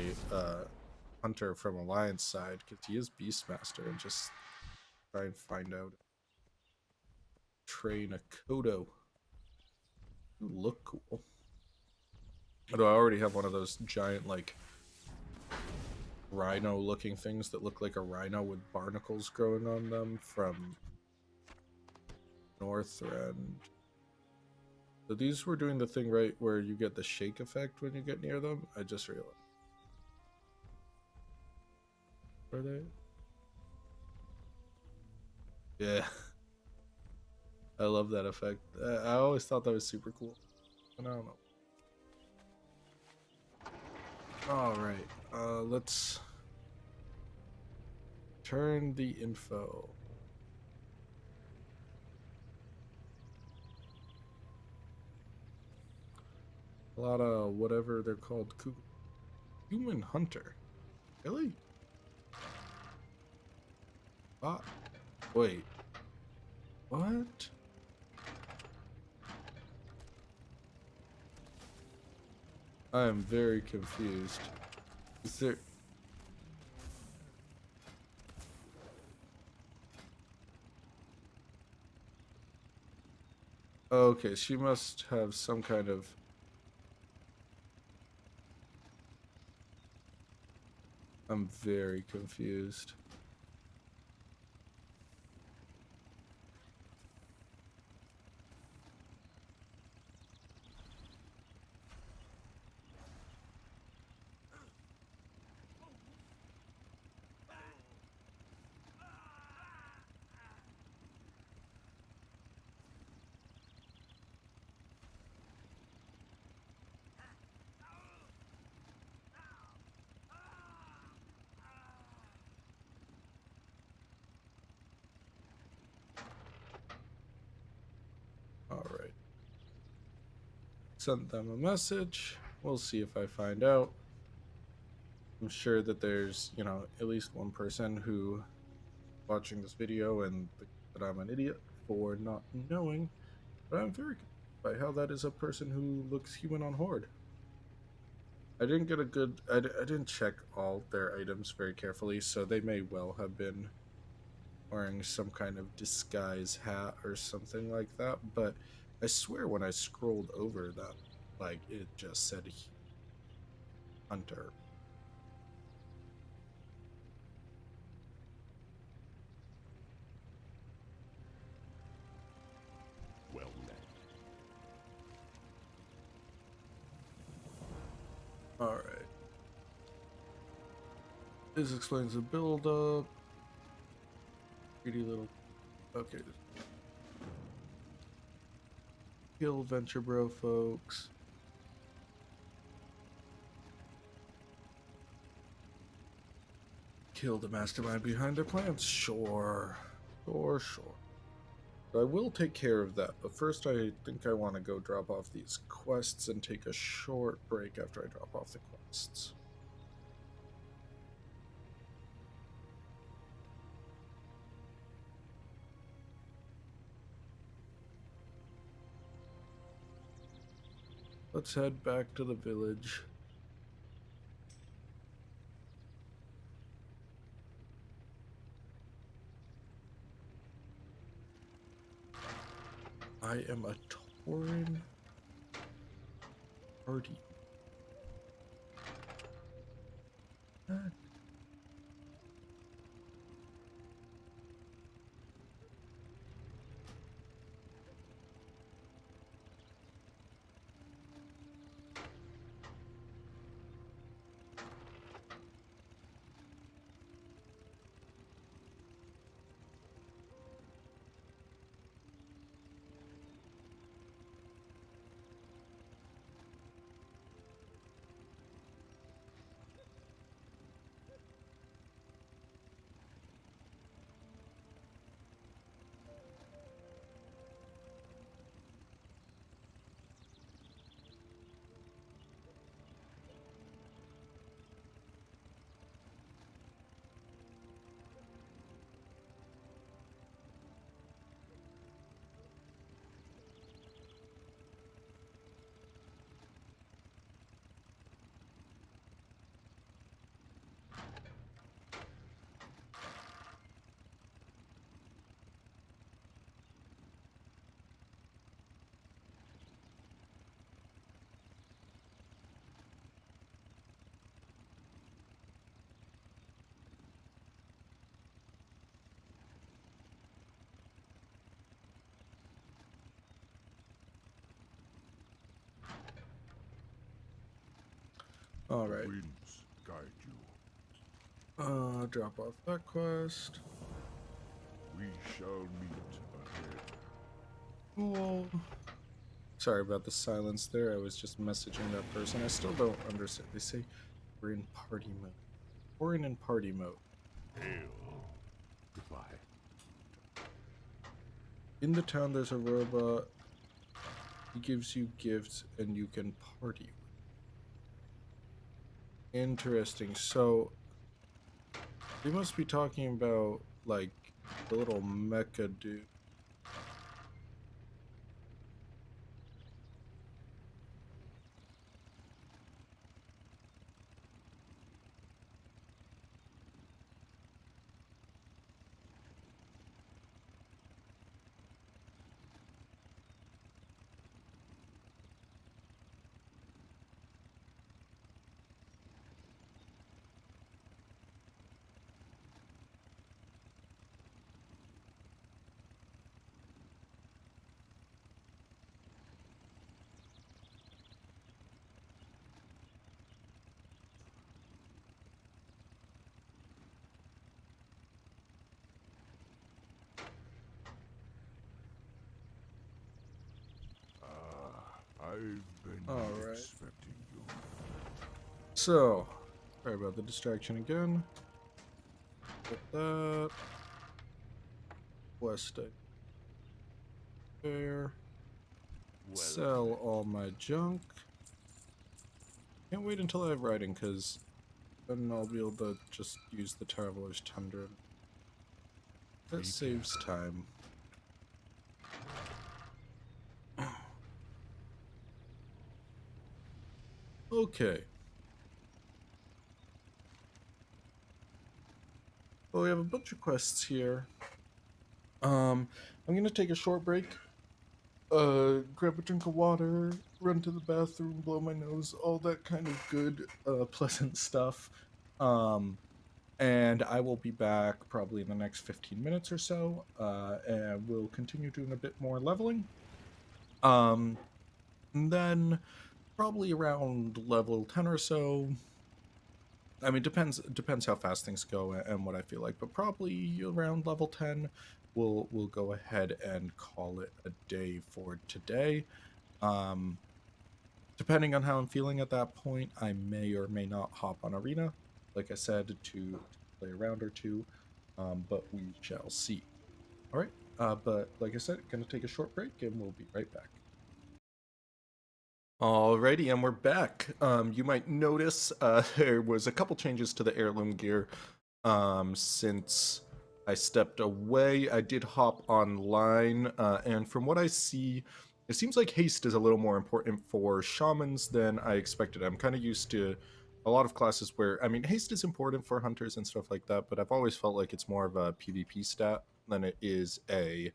hunter from Alliance side, because he is Beastmaster, and just try and find out. Train a Kodo. You look cool. Although I already have one of those giant, like, rhino looking things that look like a rhino with barnacles growing on them from Northrend. So these were doing the thing right where you get the shake effect when you get near them. I just realized. Are they? Yeah. I love that effect. I always thought that was super cool. I don't know. Alright. Let's turn the info. A lot of whatever they're called. Human hunter. Really? Ah. Wait. What? I am very confused. Is there... Okay, she must have some kind of... I'm very confused. Alright. Sent them a message. We'll see if I find out. I'm sure that there's, you know, at least one person who watching this video and that I'm an idiot for not knowing. But I'm very confused by how that is a person who looks human on Horde. I didn't get a good. I didn't check all their items very carefully, so they may well have been wearing some kind of disguise hat or something like that. But I swear, when I scrolled over that, like it just said hunter. Well met. All right. This explains the build up. Pretty little. Okay. Kill Venture Bro, folks. Kill the mastermind behind their plans. Sure. Sure. I will take care of that, but first I think I want to go drop off these quests and take a short break after I drop off the quests. Let's head back to the village. I am a Tauren party. All right. Winds guide you. Drop off that quest. We shall meet ahead. Cool. Sorry about the silence there. I was just messaging that person. I still don't understand. They say we're in party mode. We're in party mode. Hail. Goodbye. In the town, there's a robot. He gives you gifts, and you can party. Interesting. So they must be talking about like the little mecha dude. I've been All right. expecting you. So, sorry about the distraction again. Get that. West there. Sell all my junk. Can't wait until I have writing, because then I'll be able to just use the Traveler's Tundra. That saves time. Okay. we have a bunch of quests here. I'm gonna take a short break, grab a drink of water, run to the bathroom, blow my nose, all that kind of good, pleasant stuff. And I will be back probably in the next 15 minutes or so, and we'll continue doing a bit more leveling. And then probably around level 10 or so. I mean, depends how fast things go and what I feel like, but probably around level 10, we'll go ahead and call it a day for today. Depending on how I'm feeling at that point, I may or may not hop on Arena, like I said, to play a round or two, but we shall see. All right, but like I said, gonna take a short break, and we'll be right back. Alrighty, and we're back. You might notice there was a couple changes to the heirloom gear since I stepped away. I did hop online, and from what I see, it seems like haste is a little more important for shamans than I expected. I'm kind of used to a lot of classes where, I mean, haste is important for hunters and stuff like that, but I've always felt like it's more of a PvP stat than it is a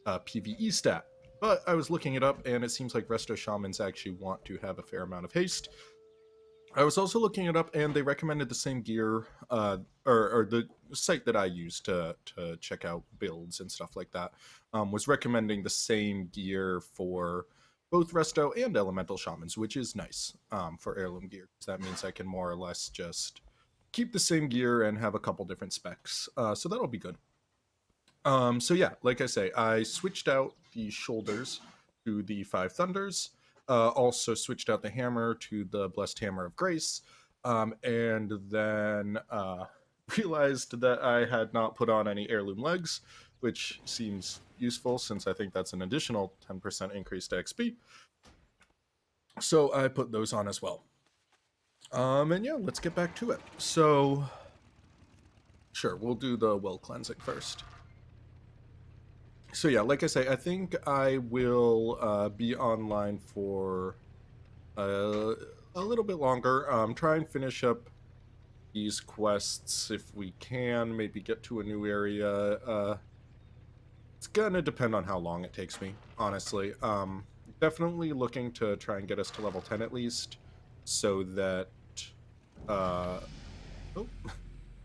PvE stat. But I was looking it up, and it seems like resto shamans actually want to have a fair amount of haste. I was also looking it up, and they recommended the same gear, or the site that I use to check out builds and stuff like that, was recommending the same gear for both resto and elemental shamans, which is nice for heirloom gear, because that means I can more or less just keep the same gear and have a couple different specs. So that'll be good. So yeah, like I say, I switched out the shoulders to the Five Thunders. Also switched out the hammer to the Blessed Hammer of Grace. And then realized that I had not put on any heirloom legs, which seems useful since I think that's an additional 10% increase to XP. So I put those on as well. And yeah, let's get back to it. So, sure, we'll do the well cleansing first. So yeah, like I say, I think I will be online for a little bit longer. Try and finish up these quests if we can. Maybe get to a new area. It's gonna depend on how long it takes me, honestly. Definitely looking to try and get us to level 10 at least, so that. Oh,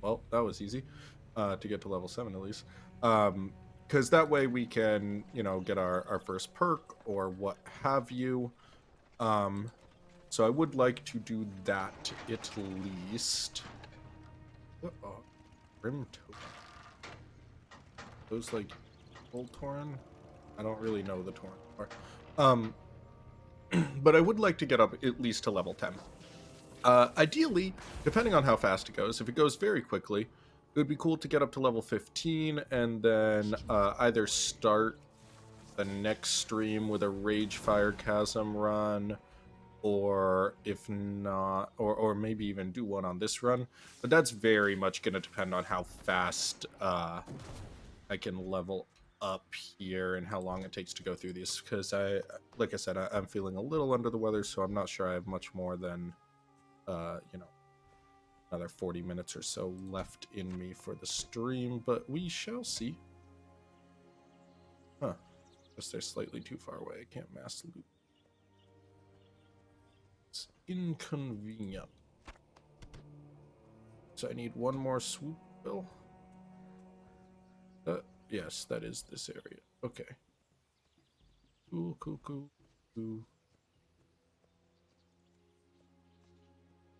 well, that was easy. To get to level 7 at least. Because that way we can, you know, get our first perk or what have you. So I would like to do that at least. Uh-oh. Grim token. Those like old Tauren? I don't really know the Tauren. But I would like to get up at least to level 10. Ideally, depending on how fast it goes, if it goes very quickly, it would be cool to get up to level 15 and then either start the next stream with a Rage Fire Chasm run, or if not, or maybe even do one on this run. But that's very much going to depend on how fast I can level up here and how long it takes to go through these. Because like I said, I'm feeling a little under the weather, so I'm not sure I have much more than, you know, another 40 minutes or so left in me for the stream, but we shall see. Huh. Guess they're slightly too far away. I can't mass loot. It's inconvenient. So I need one more swoop bill. Yes, that is this area. Okay. Cool.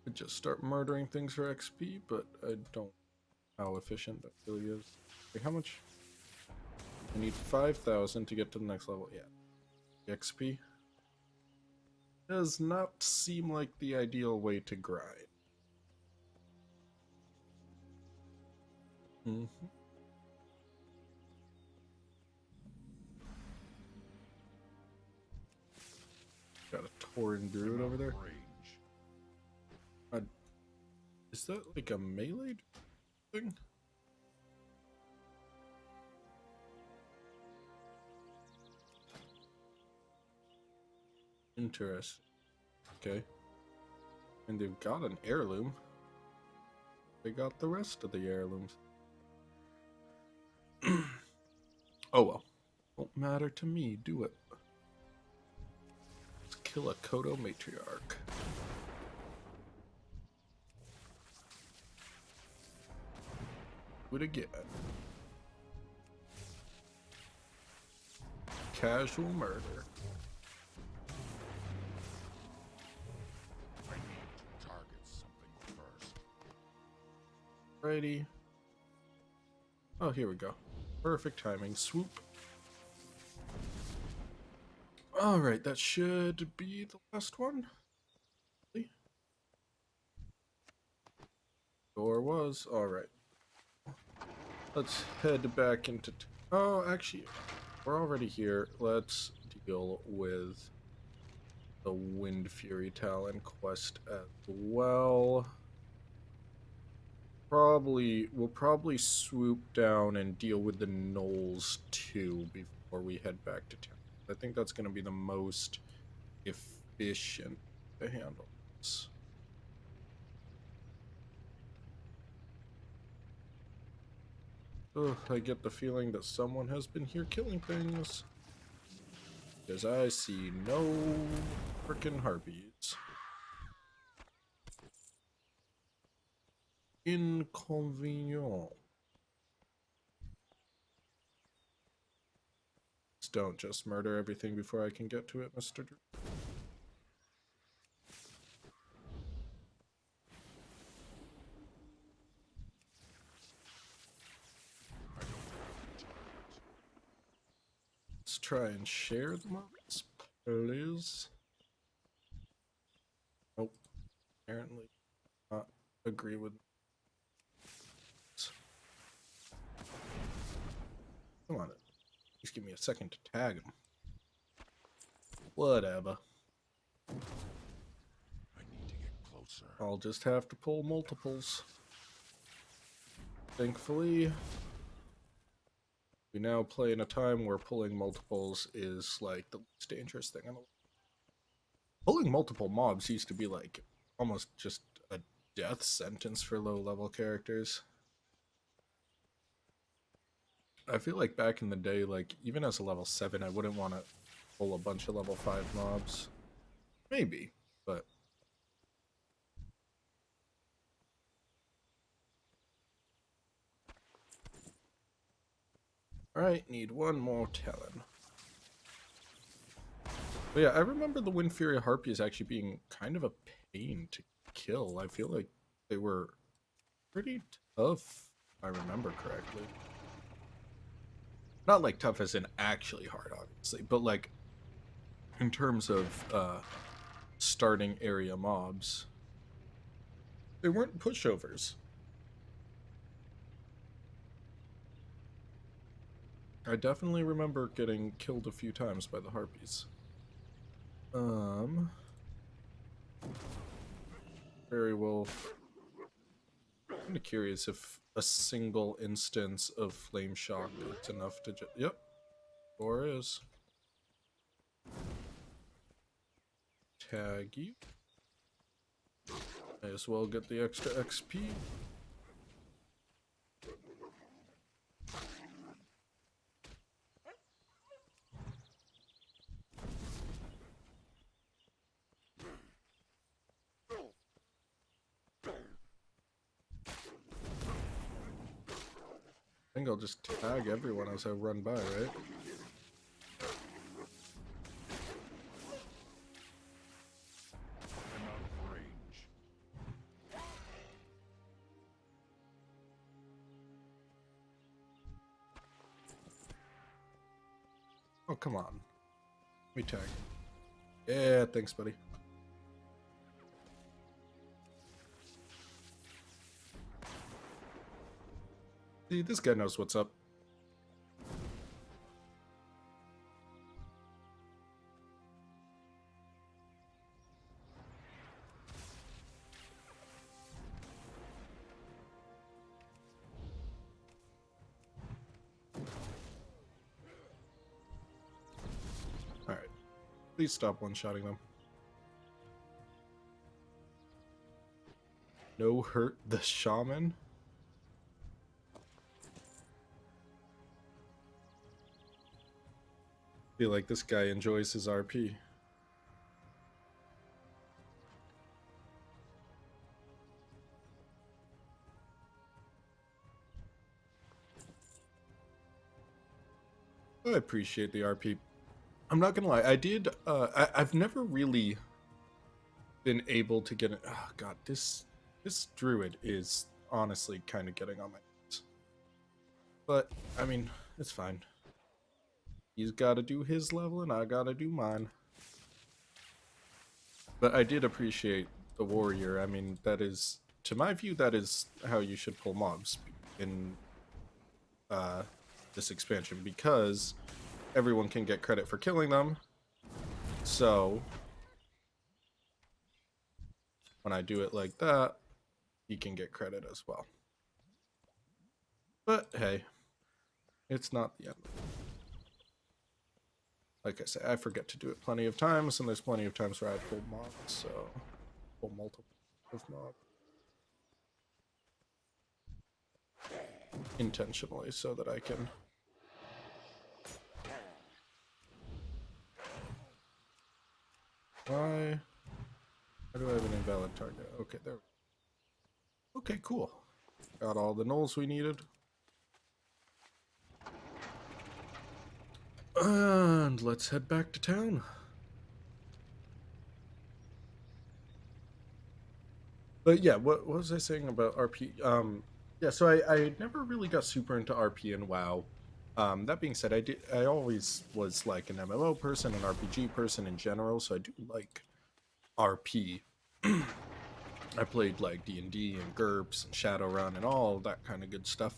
Could just start murdering things for XP, but I don't know how efficient that really is. Wait, how much? I need 5,000 to get to the next level. Yeah. XP does not seem like the ideal way to grind. Got a Tauren Druid over there. Is that like a melee thing? Interesting. Okay. And they've got an heirloom. They got the rest of the heirlooms. Oh well. Won't matter to me, do it. Let's kill a Kodo matriarch. Do it again. Casual murder. I need to target something first. Righty. Oh, here we go. Perfect timing. Swoop. Alright, that should be the last one. Or was. Alright. Let's head back into... Oh, actually, we're already here. Let's deal with the Wind Fury Talon quest as well. We'll probably swoop down and deal with the gnolls too before we head back to town. I think that's going to be the most efficient to handle this. Ugh, I get the feeling that someone has been here killing things. Because I see no frickin' harpies. Inconvenient. Don't just murder everything before I can get to it, Mr. Drew. Let's try and share the mobs, please. Nope. Apparently not agree with this. Come on. Just give me a second to tag him. Whatever. I need to get closer. I'll just have to pull multiples. Thankfully, we now play in a time where pulling multiples is like the least dangerous thing in the world. Pulling multiple mobs used to be like almost just a death sentence for low level characters. I feel like back in the day, like even as a level 7, I wouldn't want to pull a bunch of level 5 mobs. Maybe, but alright, need one more Talon. But yeah, I remember the Wind Fury Harpies actually being kind of a pain to kill. I feel like they were pretty tough, if I remember correctly. Not like tough as in actually hard, obviously, but like in terms of starting area mobs. They weren't pushovers. I definitely remember getting killed a few times by the harpies. Very well. I'm kind of curious if a single instance of flame shock is enough to just... Yep. Or is. Tag you. May as well get the extra XP. I think I'll just tag everyone as I run by, right? I'm out of range. Oh, come on. Let me tag. Yeah, thanks, buddy. See, this guy knows what's up. Alright. Please stop one-shotting them. No hurt the Shaman? Feel like this guy enjoys his RP. I appreciate the RP. I'm not gonna lie, I did, I've never really been able to get it. Oh god, this druid is honestly kind of getting on my nerves. But, I mean, it's fine. He's gotta do his level and I gotta do mine. But I did appreciate the warrior. I mean, that is, to my view, that is how you should pull mobs in this expansion, because everyone can get credit for killing them. So when I do it like that, he can get credit as well. But hey, it's not the end. Like I say, I forget to do it plenty of times, and there's plenty of times where I pull mobs, so pull multiple of mobs intentionally so that I can. Why do I have an invalid target? Okay, there. Okay, cool. Got all the gnolls we needed. And let's head back to town. But yeah, what was I saying about RP? Yeah, so I never really got super into RP and WoW. That being said, I always was like an MMO person, an RPG person in general, so I do like RP. I played like D&D and GURPS and Shadowrun and all that kind of good stuff.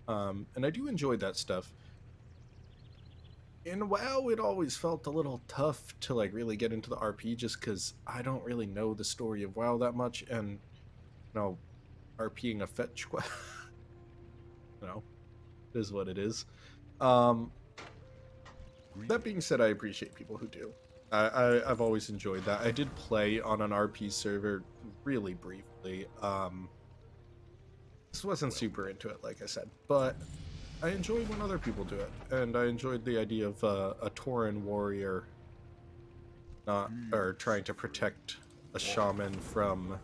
And I do enjoy that stuff. In WoW, it always felt a little tough to like really get into the RP just because I don't really know the story of WoW that much, and you know, RPing a fetch quest, you know, is what it is. That being said, I appreciate people who do. I've always enjoyed that. I did play on an RP server really briefly. This wasn't super into it, like I said, but I enjoy when other people do it, and I enjoyed the idea of a Tauren warrior not or trying to protect a shaman from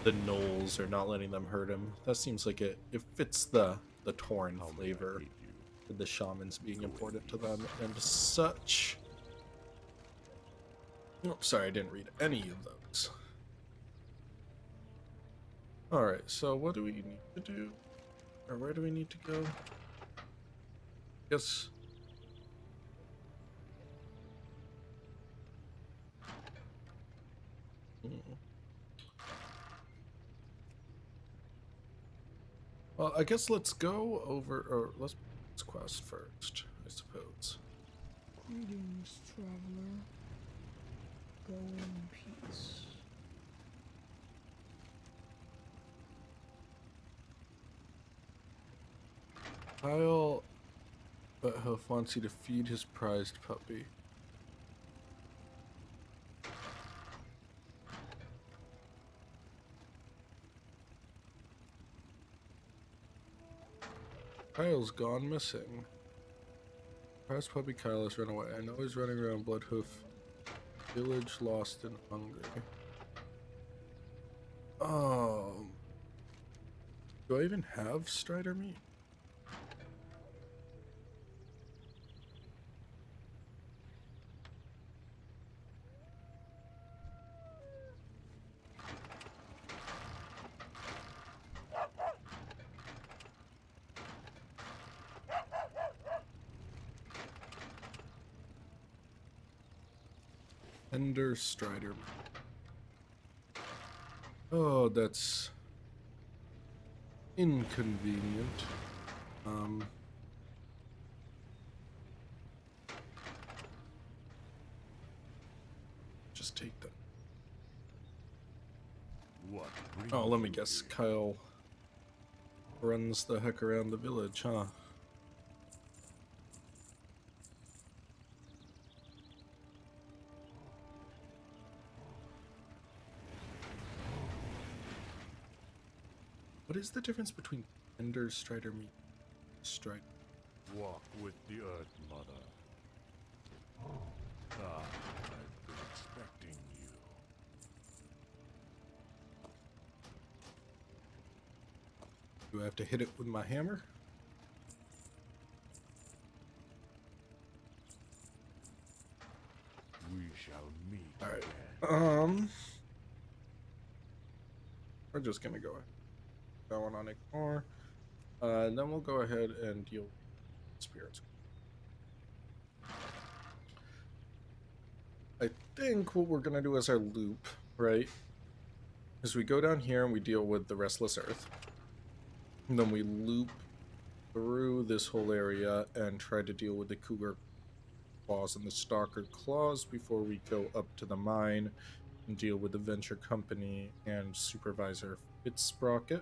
the gnolls or not letting them hurt him. That seems like it fits the Tauren flavor, with the shamans being important to them and such. Oh, sorry, I didn't read any of those. Alright, so what do we need to do? Or where do we need to go? Yes. Well, I guess let's go over, or let's quest first, I suppose. Greetings, traveler. Go in peace. Kyle Butthoof wants you to feed his prized puppy. Kyle's gone missing. Prized puppy Kyle has run away. I know he's running around Bloodhoof village, lost and hungry. Do I even have Strider meat? Ender Strider. Oh, that's inconvenient. Just take that. What? Oh, let me guess. Kyle runs the heck around the village, huh? What is the difference between Ender Strider meat? Strider. Walk with the Earth Mother. I've been expecting you. Do I have to hit it with my hammer? We shall meet All right. again. We're just gonna go ahead. That one on ignore. And then we'll go ahead and deal with spirits. I think what we're gonna do as our loop, right, is we go down here and we deal with the Restless Earth. And then we loop through this whole area and try to deal with the Cougar Claws and the Stalker Claws before we go up to the mine and deal with the Venture Company and Supervisor Fitzsprocket.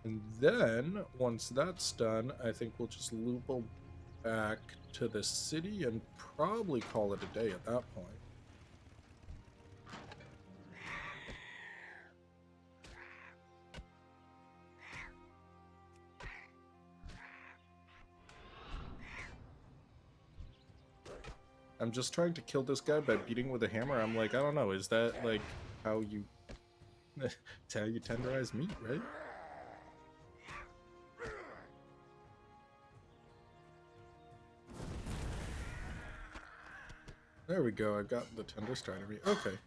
And then, once that's done, I think we'll just loop back to the city and probably call it a day at that point. I'm just trying to kill this guy by beating with a hammer. I'm like, I don't know, is that like how you it's how you tenderize meat, right? There we go, I got the tender strider meat. Okay.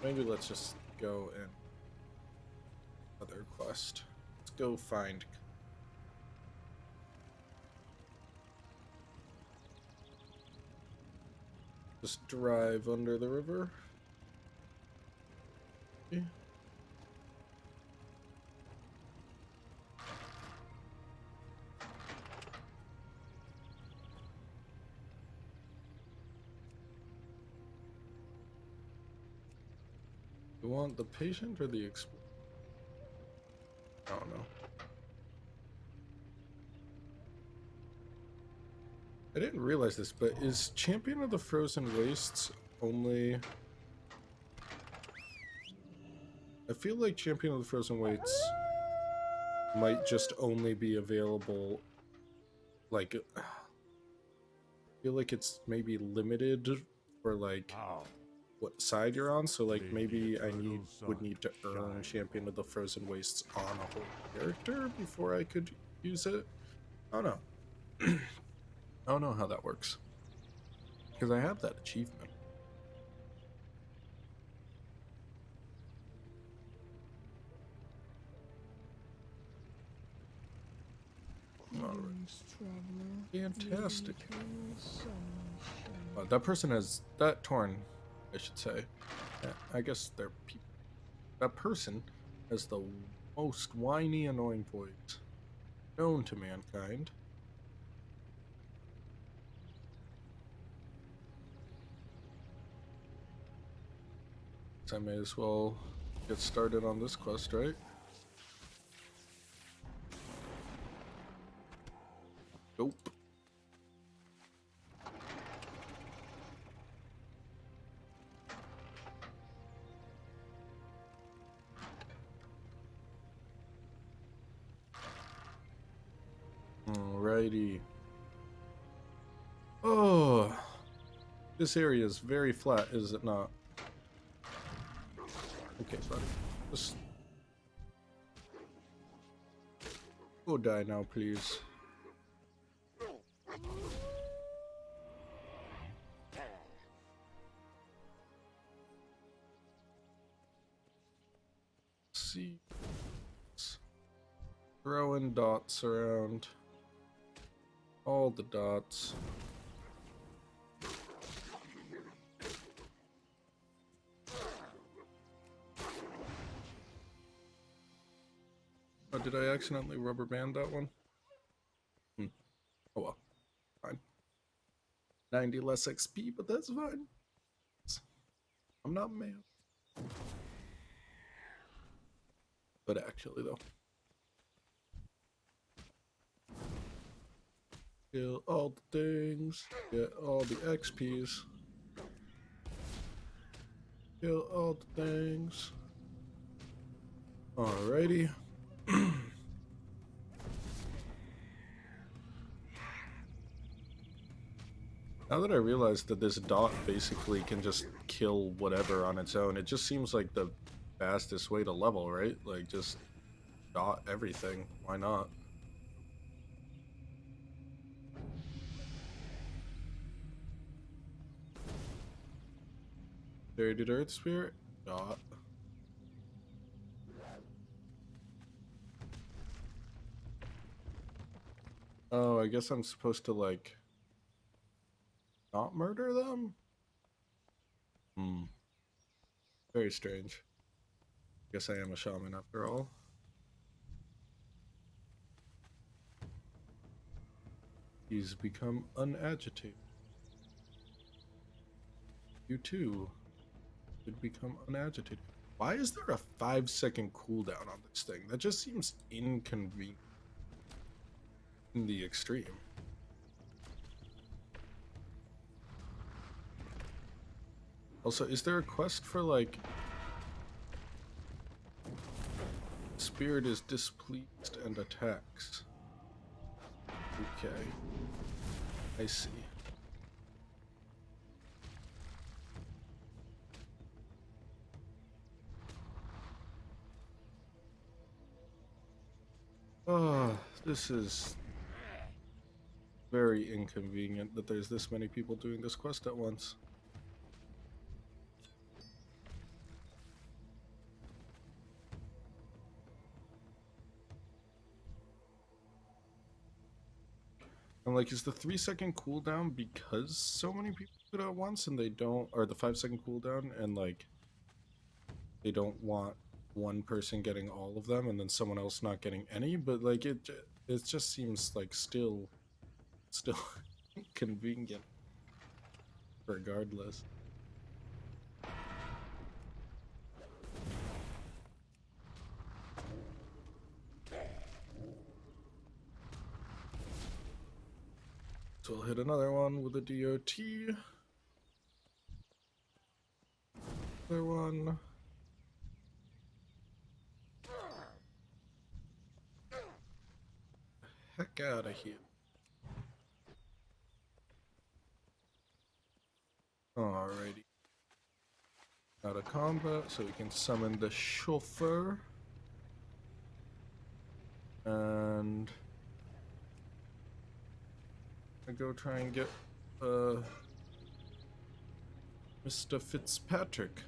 Maybe let's just go and other quest. Let's go find. Just drive under the river. Okay. You want the patient or the explorer? I don't know. I didn't realize this, but is Champion of the Frozen Wastes only... I feel like Champion of the Frozen Wastes might just only be available, like... I feel like it's maybe limited for, like, what side you're on, so, like, maybe I would need to earn Champion of the Frozen Wastes on a whole character before I could use it. I don't know. I don't know how that works. Because I have that achievement. Greetings, traveler. Fantastic. The eternal sun shines. That person has... That Torn, I should say. Yeah, I guess they're people. That person has the most whiny, annoying voice known to mankind. So I may as well get started on this quest, right? Nope. Alrighty. Oh, this area is very flat, is it not? Okay, buddy. Just go die now, please. See, throwing dots around. All the dots. Oh, did I accidentally rubber band that one? Oh well, fine. 90 less XP, but that's fine. I'm not mad. But actually, though. Kill all the things, get all the XPs. Kill all the things. Alrighty. Now that I realize that this dot basically can just kill whatever on its own, it just seems like the fastest way to level, right? Like, just dot everything. Why not? Buried Earth Spirit? Dot. Oh, I guess I'm supposed to, like, not murder them? Hmm. Very strange. Guess I am a shaman after all. He's become unagitated. You too should become unagitated. Why is there a 5-second cooldown on this thing? That just seems inconvenient in the extreme. Also, is there a quest for, like, spirit is displeased and attacks? Okay. I see. Oh, this is very inconvenient that there's this many people doing this quest at once. I'm like, is the 3-second cooldown because so many people do it at once and they don't, or the 5-second cooldown and like they don't want one person getting all of them and then someone else not getting any? But like it just seems like still convenient regardless. So we'll hit another one with a DOT. Another one. Heck out of here. Alrighty. Out of combat, so we can summon the chauffeur. And I go try and get Mr. Fitzpatrick.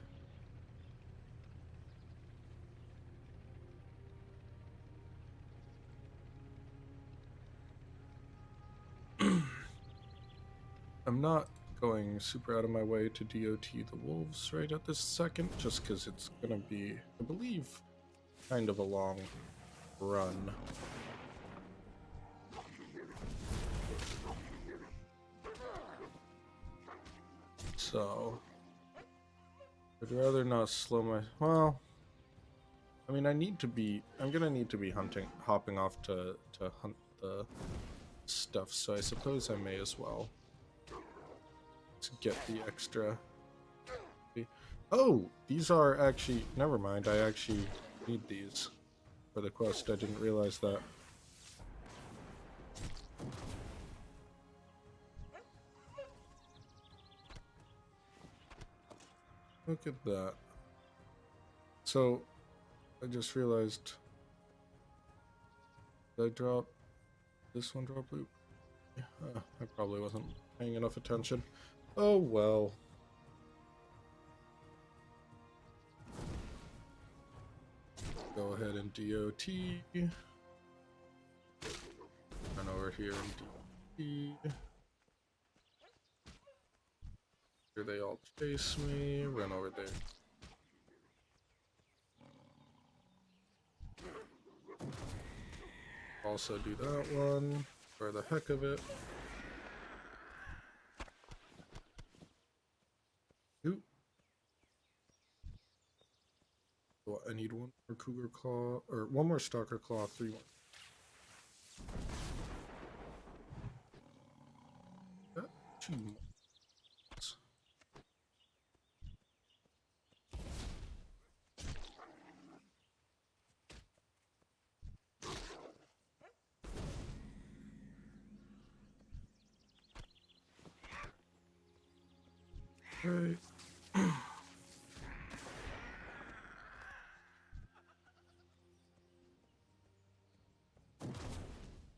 I'm not going super out of my way to DOT the wolves right at this second, just because it's gonna be, I believe, kind of a long run. So I'd rather not slow my, well, I mean, I'm gonna need to be hopping off to hunt the stuff, so I suppose I may as well to get the extra. Oh, these are actually, never mind, I actually need these for the quest. I didn't realize that. Look at that. So I just realized, did I drop this one? Drop loop? I probably wasn't paying enough attention. Oh well. Go ahead and DOT. Run over here and DOT. Here they all chase me. Run over there. Also do that one for the heck of it. Ooh. So I need one more cougar claw, or one more stalker claw, 3 more. Got 2 more. Right.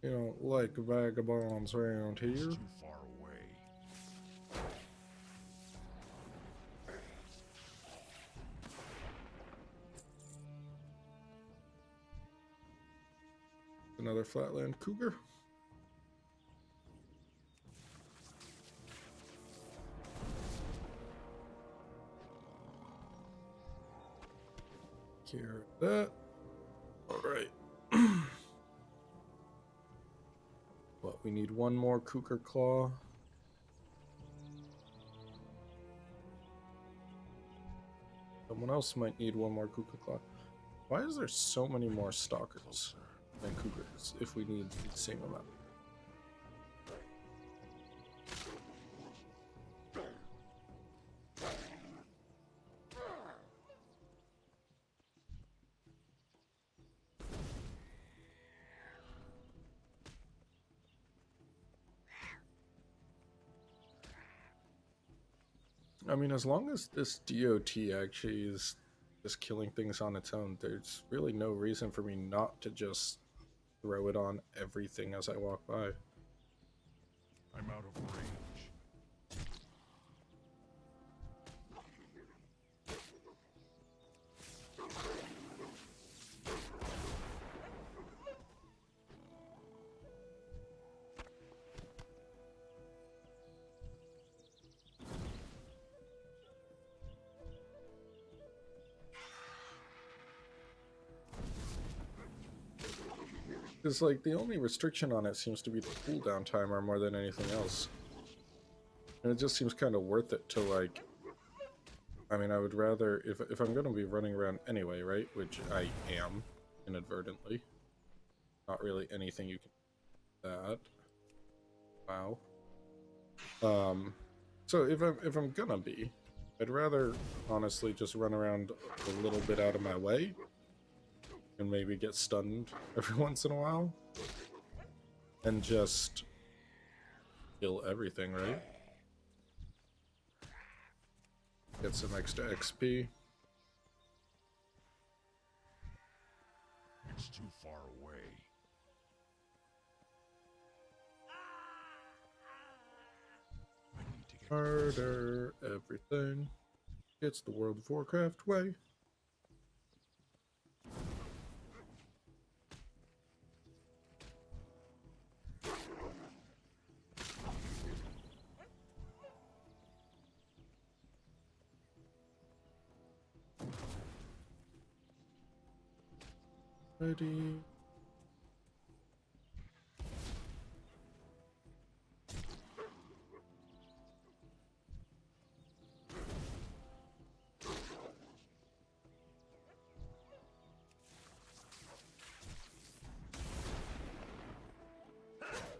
You don't like vagabonds around It's here. too far away. Another flatland cougar. Care of that. Alright. What, we need one more cougar claw. Someone else might need one more cougar claw. Why is there so many more stalkers than cougars if we need the same amount? I mean, as long as this DOT actually is just killing things on its own, there's really no reason for me not to just throw it on everything as I walk by. I'm out of range. It's like the only restriction on it seems to be the cooldown timer more than anything else. And it just seems kind of worth it to, like, I mean, I would rather, if I'm going to be running around anyway, right, which I am, inadvertently. Not really anything you can do that. Wow. So if I'm gonna be, I'd rather honestly just run around a little bit out of my way and maybe get stunned every once in a while and just kill everything, right? Get some extra XP. It's too far away. I need to get Murder everything. It's the World of Warcraft way. Ready.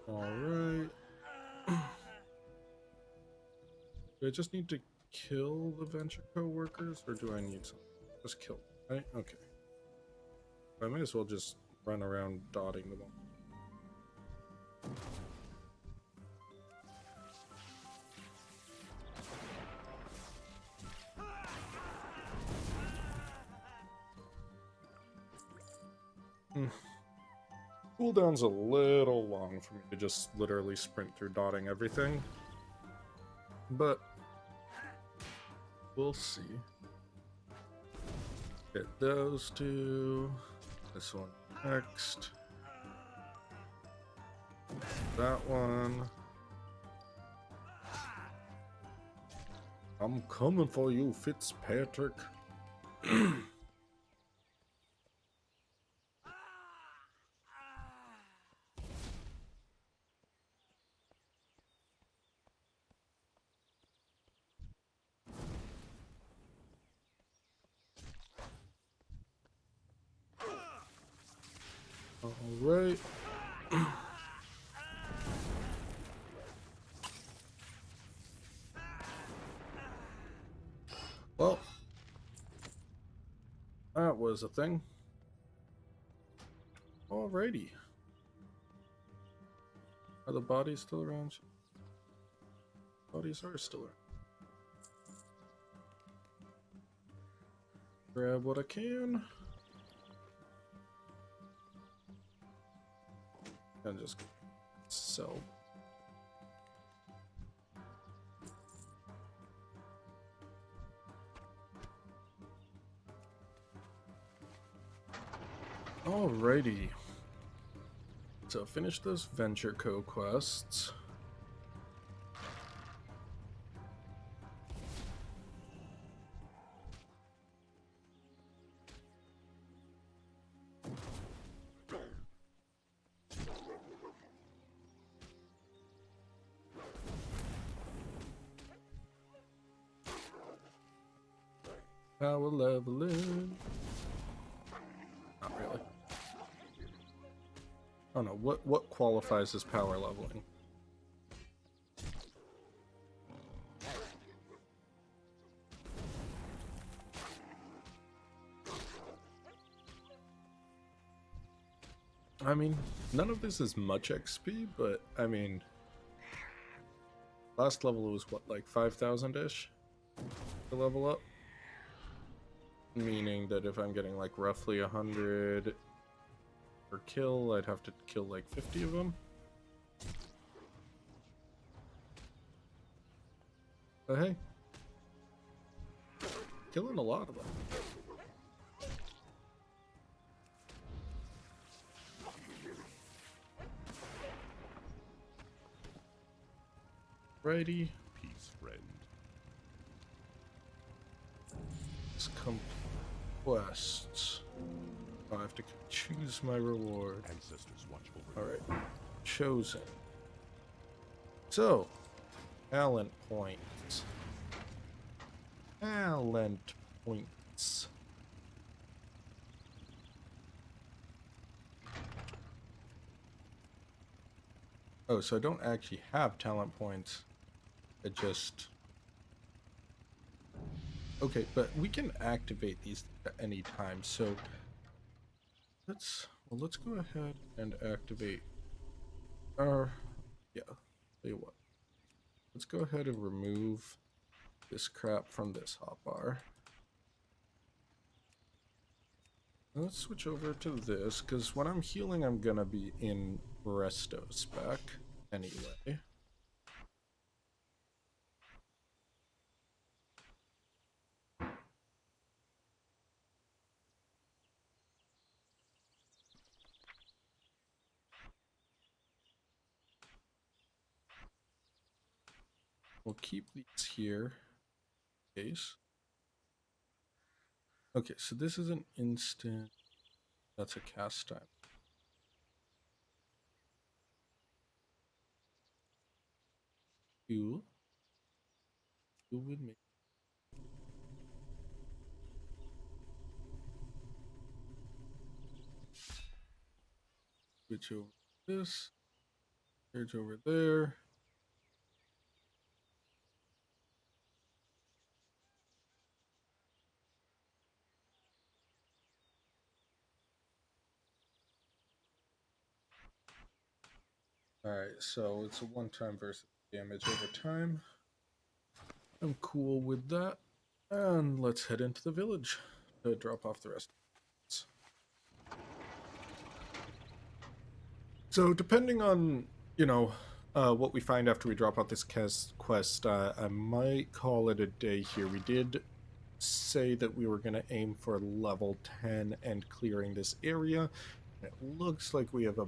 Alright. Do I just need to kill the venture co-workers, or do I need some? Just kill them, right? Okay. I may as well just run around dotting them all. Cooldown's a little long for me to just literally sprint through dotting everything. But we'll see. Get those two. This one next. That one. I'm coming for you, Fitzpatrick. Alright. Well, that was a thing. Alrighty. Are the bodies still around? Bodies are still around. Grab what I can. And just sell. Alrighty. So finish those Cheshirecow quests. Power leveling. Not really. Oh no, what qualifies as power leveling? I mean, none of this is much XP, but I mean, last level was what, like 5,000-ish to level up? Meaning that if I'm getting like roughly 100 per kill, I'd have to kill like 50 of them. But hey, killing a lot of them. Righty. Peace, friend. Let's come quests. I have to choose my reward. Ancestors watch over you. Alright. Chosen. So, talent points. Talent points. Oh, so I don't actually have talent points. I just... Okay, but we can activate these at any time, so let's go ahead and activate our, yeah, tell you what. Let's go ahead and remove this crap from this hotbar. Let's switch over to this, because when I'm healing, I'm gonna be in resto spec anyway. We'll keep these here in case. Okay, so this is an instant. That's a cast time. Who would make switch over this, search over there. Alright, so it's a one-time versus damage over time. I'm cool with that. And let's head into the village to drop off the rest. So depending on, you know, what we find after we drop out this quest, I might call it a day here. We did say that we were going to aim for level 10 and clearing this area. It looks like we have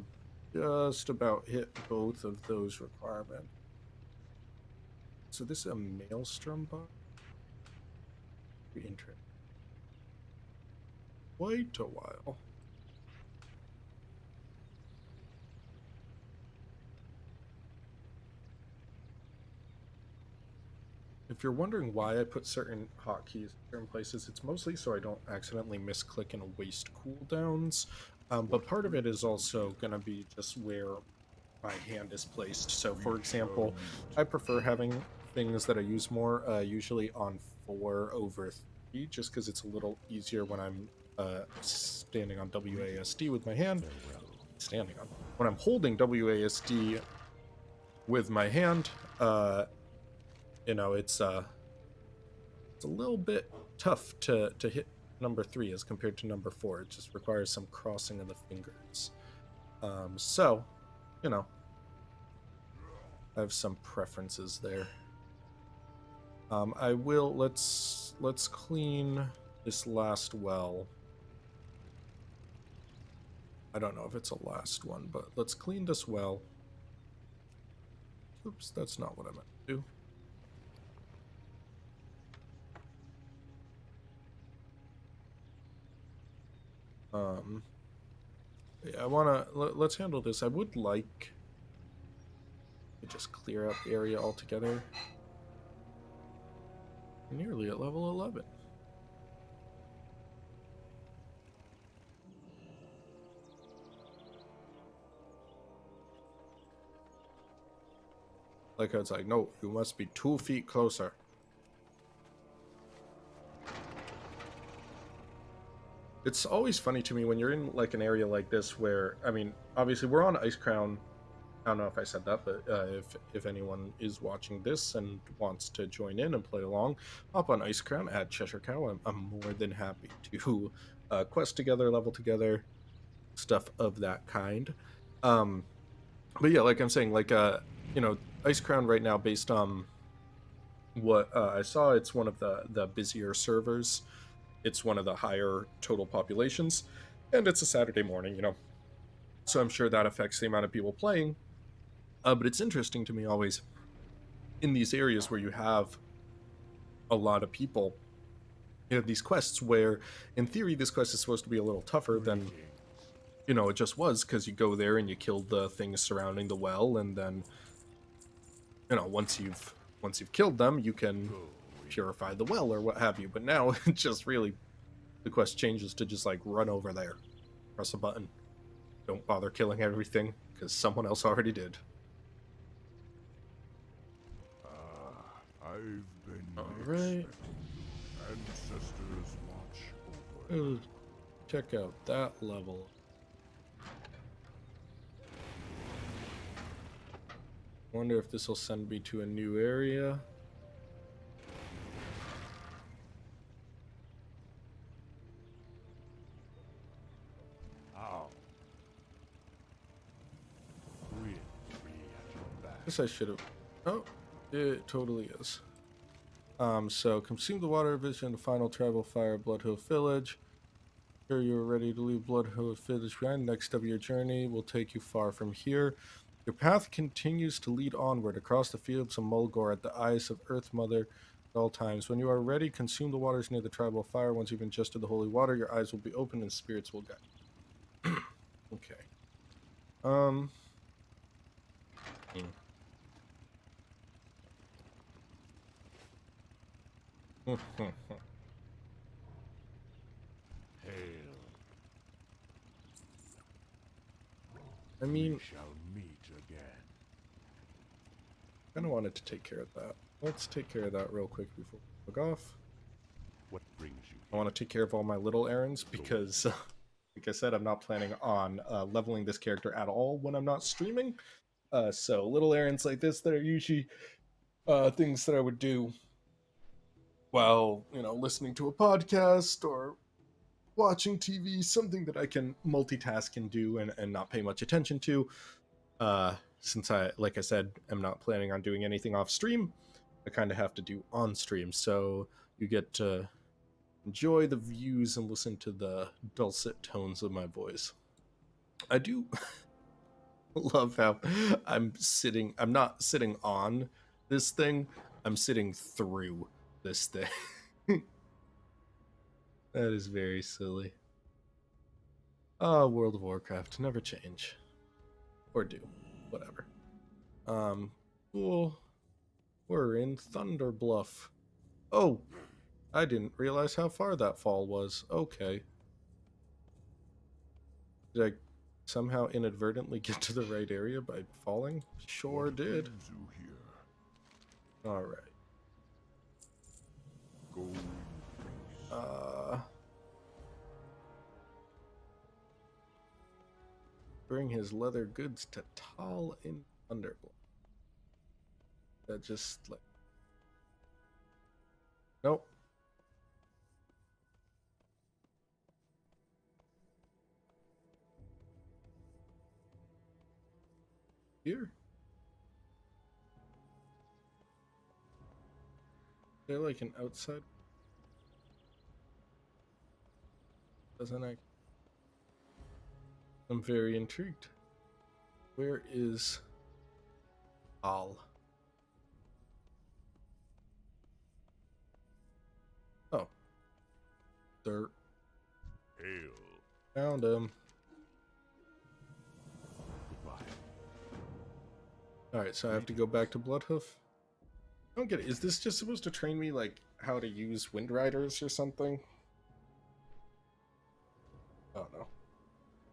just about hit both of those requirements. So this is a maelstrom bot. Interesting. Quite a while. If you're wondering why I put certain hotkeys in certain places, it's mostly so I don't accidentally misclick and waste cooldowns. But part of it is also going to be just where my hand is placed. So, for example, I prefer having things that I use more, usually on 4 over 3, just because it's a little easier when I'm standing on WASD with my hand. When I'm holding WASD with my hand, you know, it's a little bit tough to hit number 3 as compared to number 4. It just requires some crossing of the fingers. So, you know, I have some preferences there. I will, let's clean this last well. I don't know if it's a last one, but let's clean this well. Oops, that's not what I meant to do. Yeah, I wanna, let's handle this. I would like to just clear out the area altogether. Nearly at level 11. Like I was like, no, you must be 2 feet closer. It's always funny to me when you're in like an area like this where, I mean, obviously we're on Ice Crown. I don't know if I said that, but if anyone is watching this and wants to join in and play along, hop on Ice Crown at Cheshirecow. I'm more than happy to quest together, level together, stuff of that kind. But yeah, like I'm saying, like you know, Ice Crown right now, based on what I saw, it's one of the busier servers. It's one of the higher total populations, and it's a Saturday morning, you know. So I'm sure that affects the amount of people playing. But it's interesting to me always in these areas where you have a lot of people. You have these quests where, in theory, this quest is supposed to be a little tougher than, you know, it just was, because you go there and you kill the things surrounding the well, and then, you know, once you've killed them, you can purify the well or what have you. But now it just really, the quest changes to just like run over there, press a button, don't bother killing everything because someone else already did. I've been All right. Ancestors watch over. Ooh, check out that level. Wonder if this will send me to a new area. How? We'll be at your back. Guess I should have. Oh, it totally is. So consume the water vision to final travel fire Bloodhoof Village. Here you are ready to leave Bloodhoof Village behind. Next of your journey will take you far from here. Your path continues to lead onward across the fields of Mulgore at the eyes of Earth Mother at all times. When you are ready, consume the waters near the tribal fire. Once you've ingested the holy water, your eyes will be open and spirits will guide you. Okay. Hail. I mean, We shall meet again. I kind of wanted to take care of that. Let's take care of that real quick before we log off. What brings you I want to take care of all my little errands because, like I said, I'm not planning on leveling this character at all when I'm not streaming. So little errands like this that are usually things that I would do while, you know, listening to a podcast or watching TV, something that I can multitask and do and not pay much attention to. Since I, like I said, am not planning on doing anything off stream, I kind of have to do on stream. So you get to enjoy the views and listen to the dulcet tones of my voice. I do love how I'm not sitting on this thing, I'm sitting through this thing. That is very silly. World of Warcraft, never change. Or do. Whatever. Cool. We're in Thunder Bluff. Oh! I didn't realize how far that fall was. Okay. Did I somehow inadvertently get to the right area by falling? Sure What did. brings you here? Alright. Go in peace. Bring his leather goods to Tal in Thunderblood. That just like. Nope. Here? Is there like an outside? Doesn't I? I'm very intrigued. Where is Al? Oh. Dirt. Hail. Found him. Goodbye. Alright, so I have to go back to Bloodhoof. I don't get it. Is this just supposed to train me, like, how to use Wind Riders or something? I don't know.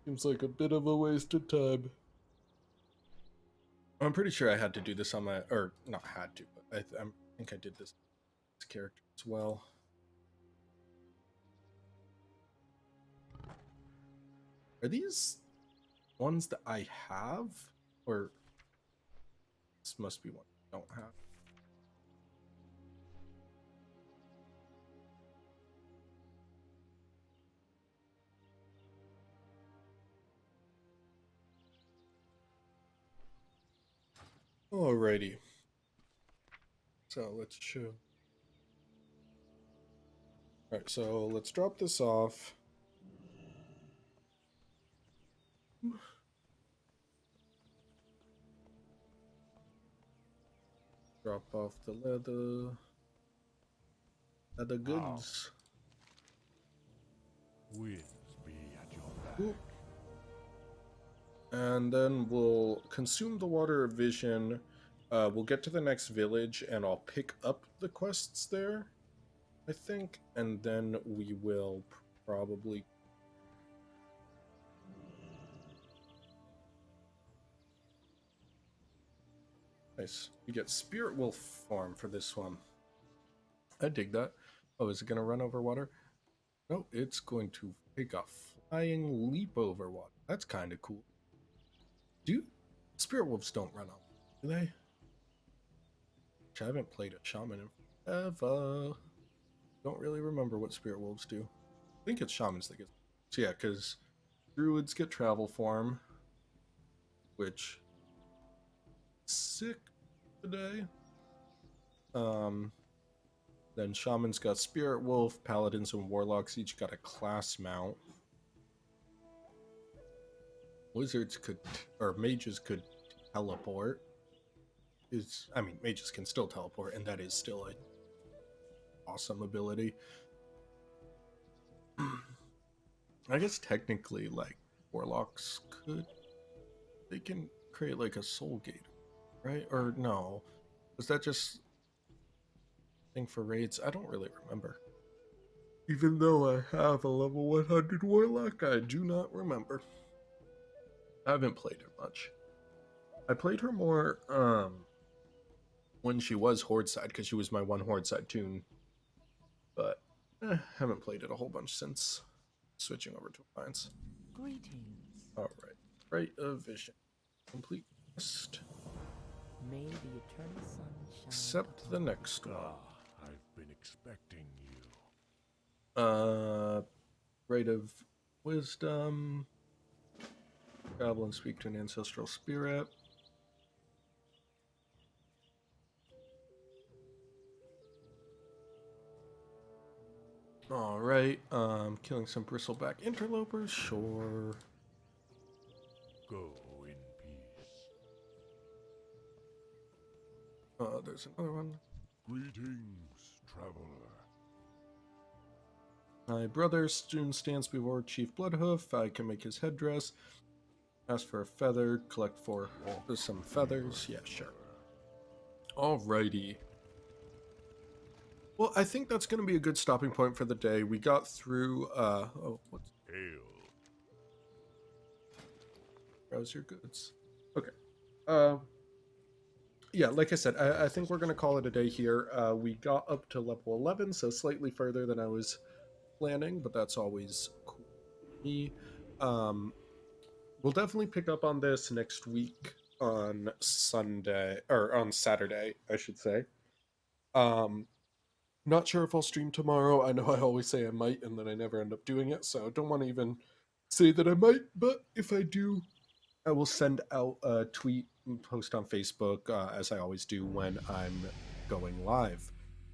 Seems like a bit of a waste of time. I'm pretty sure I had to do this on my... Or, not had to, but I think I did this character as well. Are these ones that I have? Or this must be one I don't have. Alrighty. So let's show. Alright, so let's drop this off. Drop off the leather goods. Winds be at your back. Oop. And then we'll consume the Water of Vision. We'll get to the next village and I'll pick up the quests there, I think. And then we will probably... Nice. We get Spirit Wolf Farm for this one. I dig that. Oh, is it going to run over water? No, it's going to take a flying leap over water. That's kind of cool. Spirit Wolves don't run on, do they? I haven't played a Shaman in forever. Don't really remember what Spirit Wolves do. I think it's Shamans that get... So yeah, because Druids get Travel Form, which... Sick today. Then Shamans got Spirit Wolf, Paladins and Warlocks each got a class mount. Wizards could, or mages could teleport. I mean, mages can still teleport, and that is still an awesome ability. I guess technically, like, Warlocks they can create like a Soul Gate, right? Or no, was that just thing for raids? I don't really remember. Even though I have a level 100 Warlock, I do not remember. I haven't played her much. I played her more when she was Horde side, because she was my one Horde side toon. But haven't played it a whole bunch since switching over to Alliance. Greetings. Alright. Right of Vision. Complete quest. May the eternal sun shine. Except the next one. I've been expecting you. Right of Wisdom. Travel and speak to an ancestral spirit. Alright, killing some bristleback interlopers, sure. Go in peace. There's another one. Greetings, traveler. My brother soon stands before Chief Bloodhoof. I can make his headdress. Ask for a feather, collect some feathers. Yeah, sure. Alrighty. Well, I think that's going to be a good stopping point for the day. We got through, what's... Hail. Browse your goods. Okay. Yeah, like I said, I think we're going to call it a day here. We got up to level 11, so slightly further than I was planning, but that's always cool for me. We'll definitely pick up on this next week on Sunday, or on Saturday, I should say. Not sure if I'll stream tomorrow. I know I always say I might, and then I never end up doing it, so I don't want to even say that I might, but if I do, I will send out a tweet post on Facebook, as I always do when I'm going live.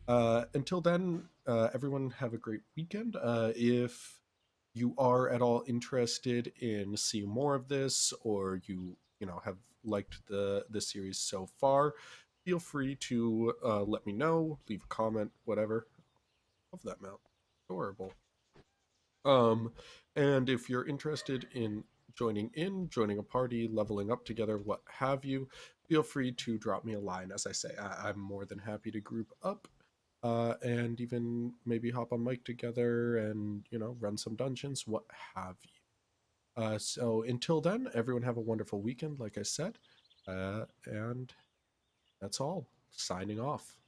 Until then, everyone have a great weekend. If you are at all interested in seeing more of this, or you know have liked the series so far, feel free to let me know, leave a comment, whatever. Love that mount, adorable. Um, and if you're interested in joining a party, leveling up together, what have you, feel free to drop me a line. As I say, I'm more than happy to group up, and even maybe hop on mic together and run some dungeons, what have you. So until then, everyone have a wonderful weekend, like I said, and that's all. Signing off.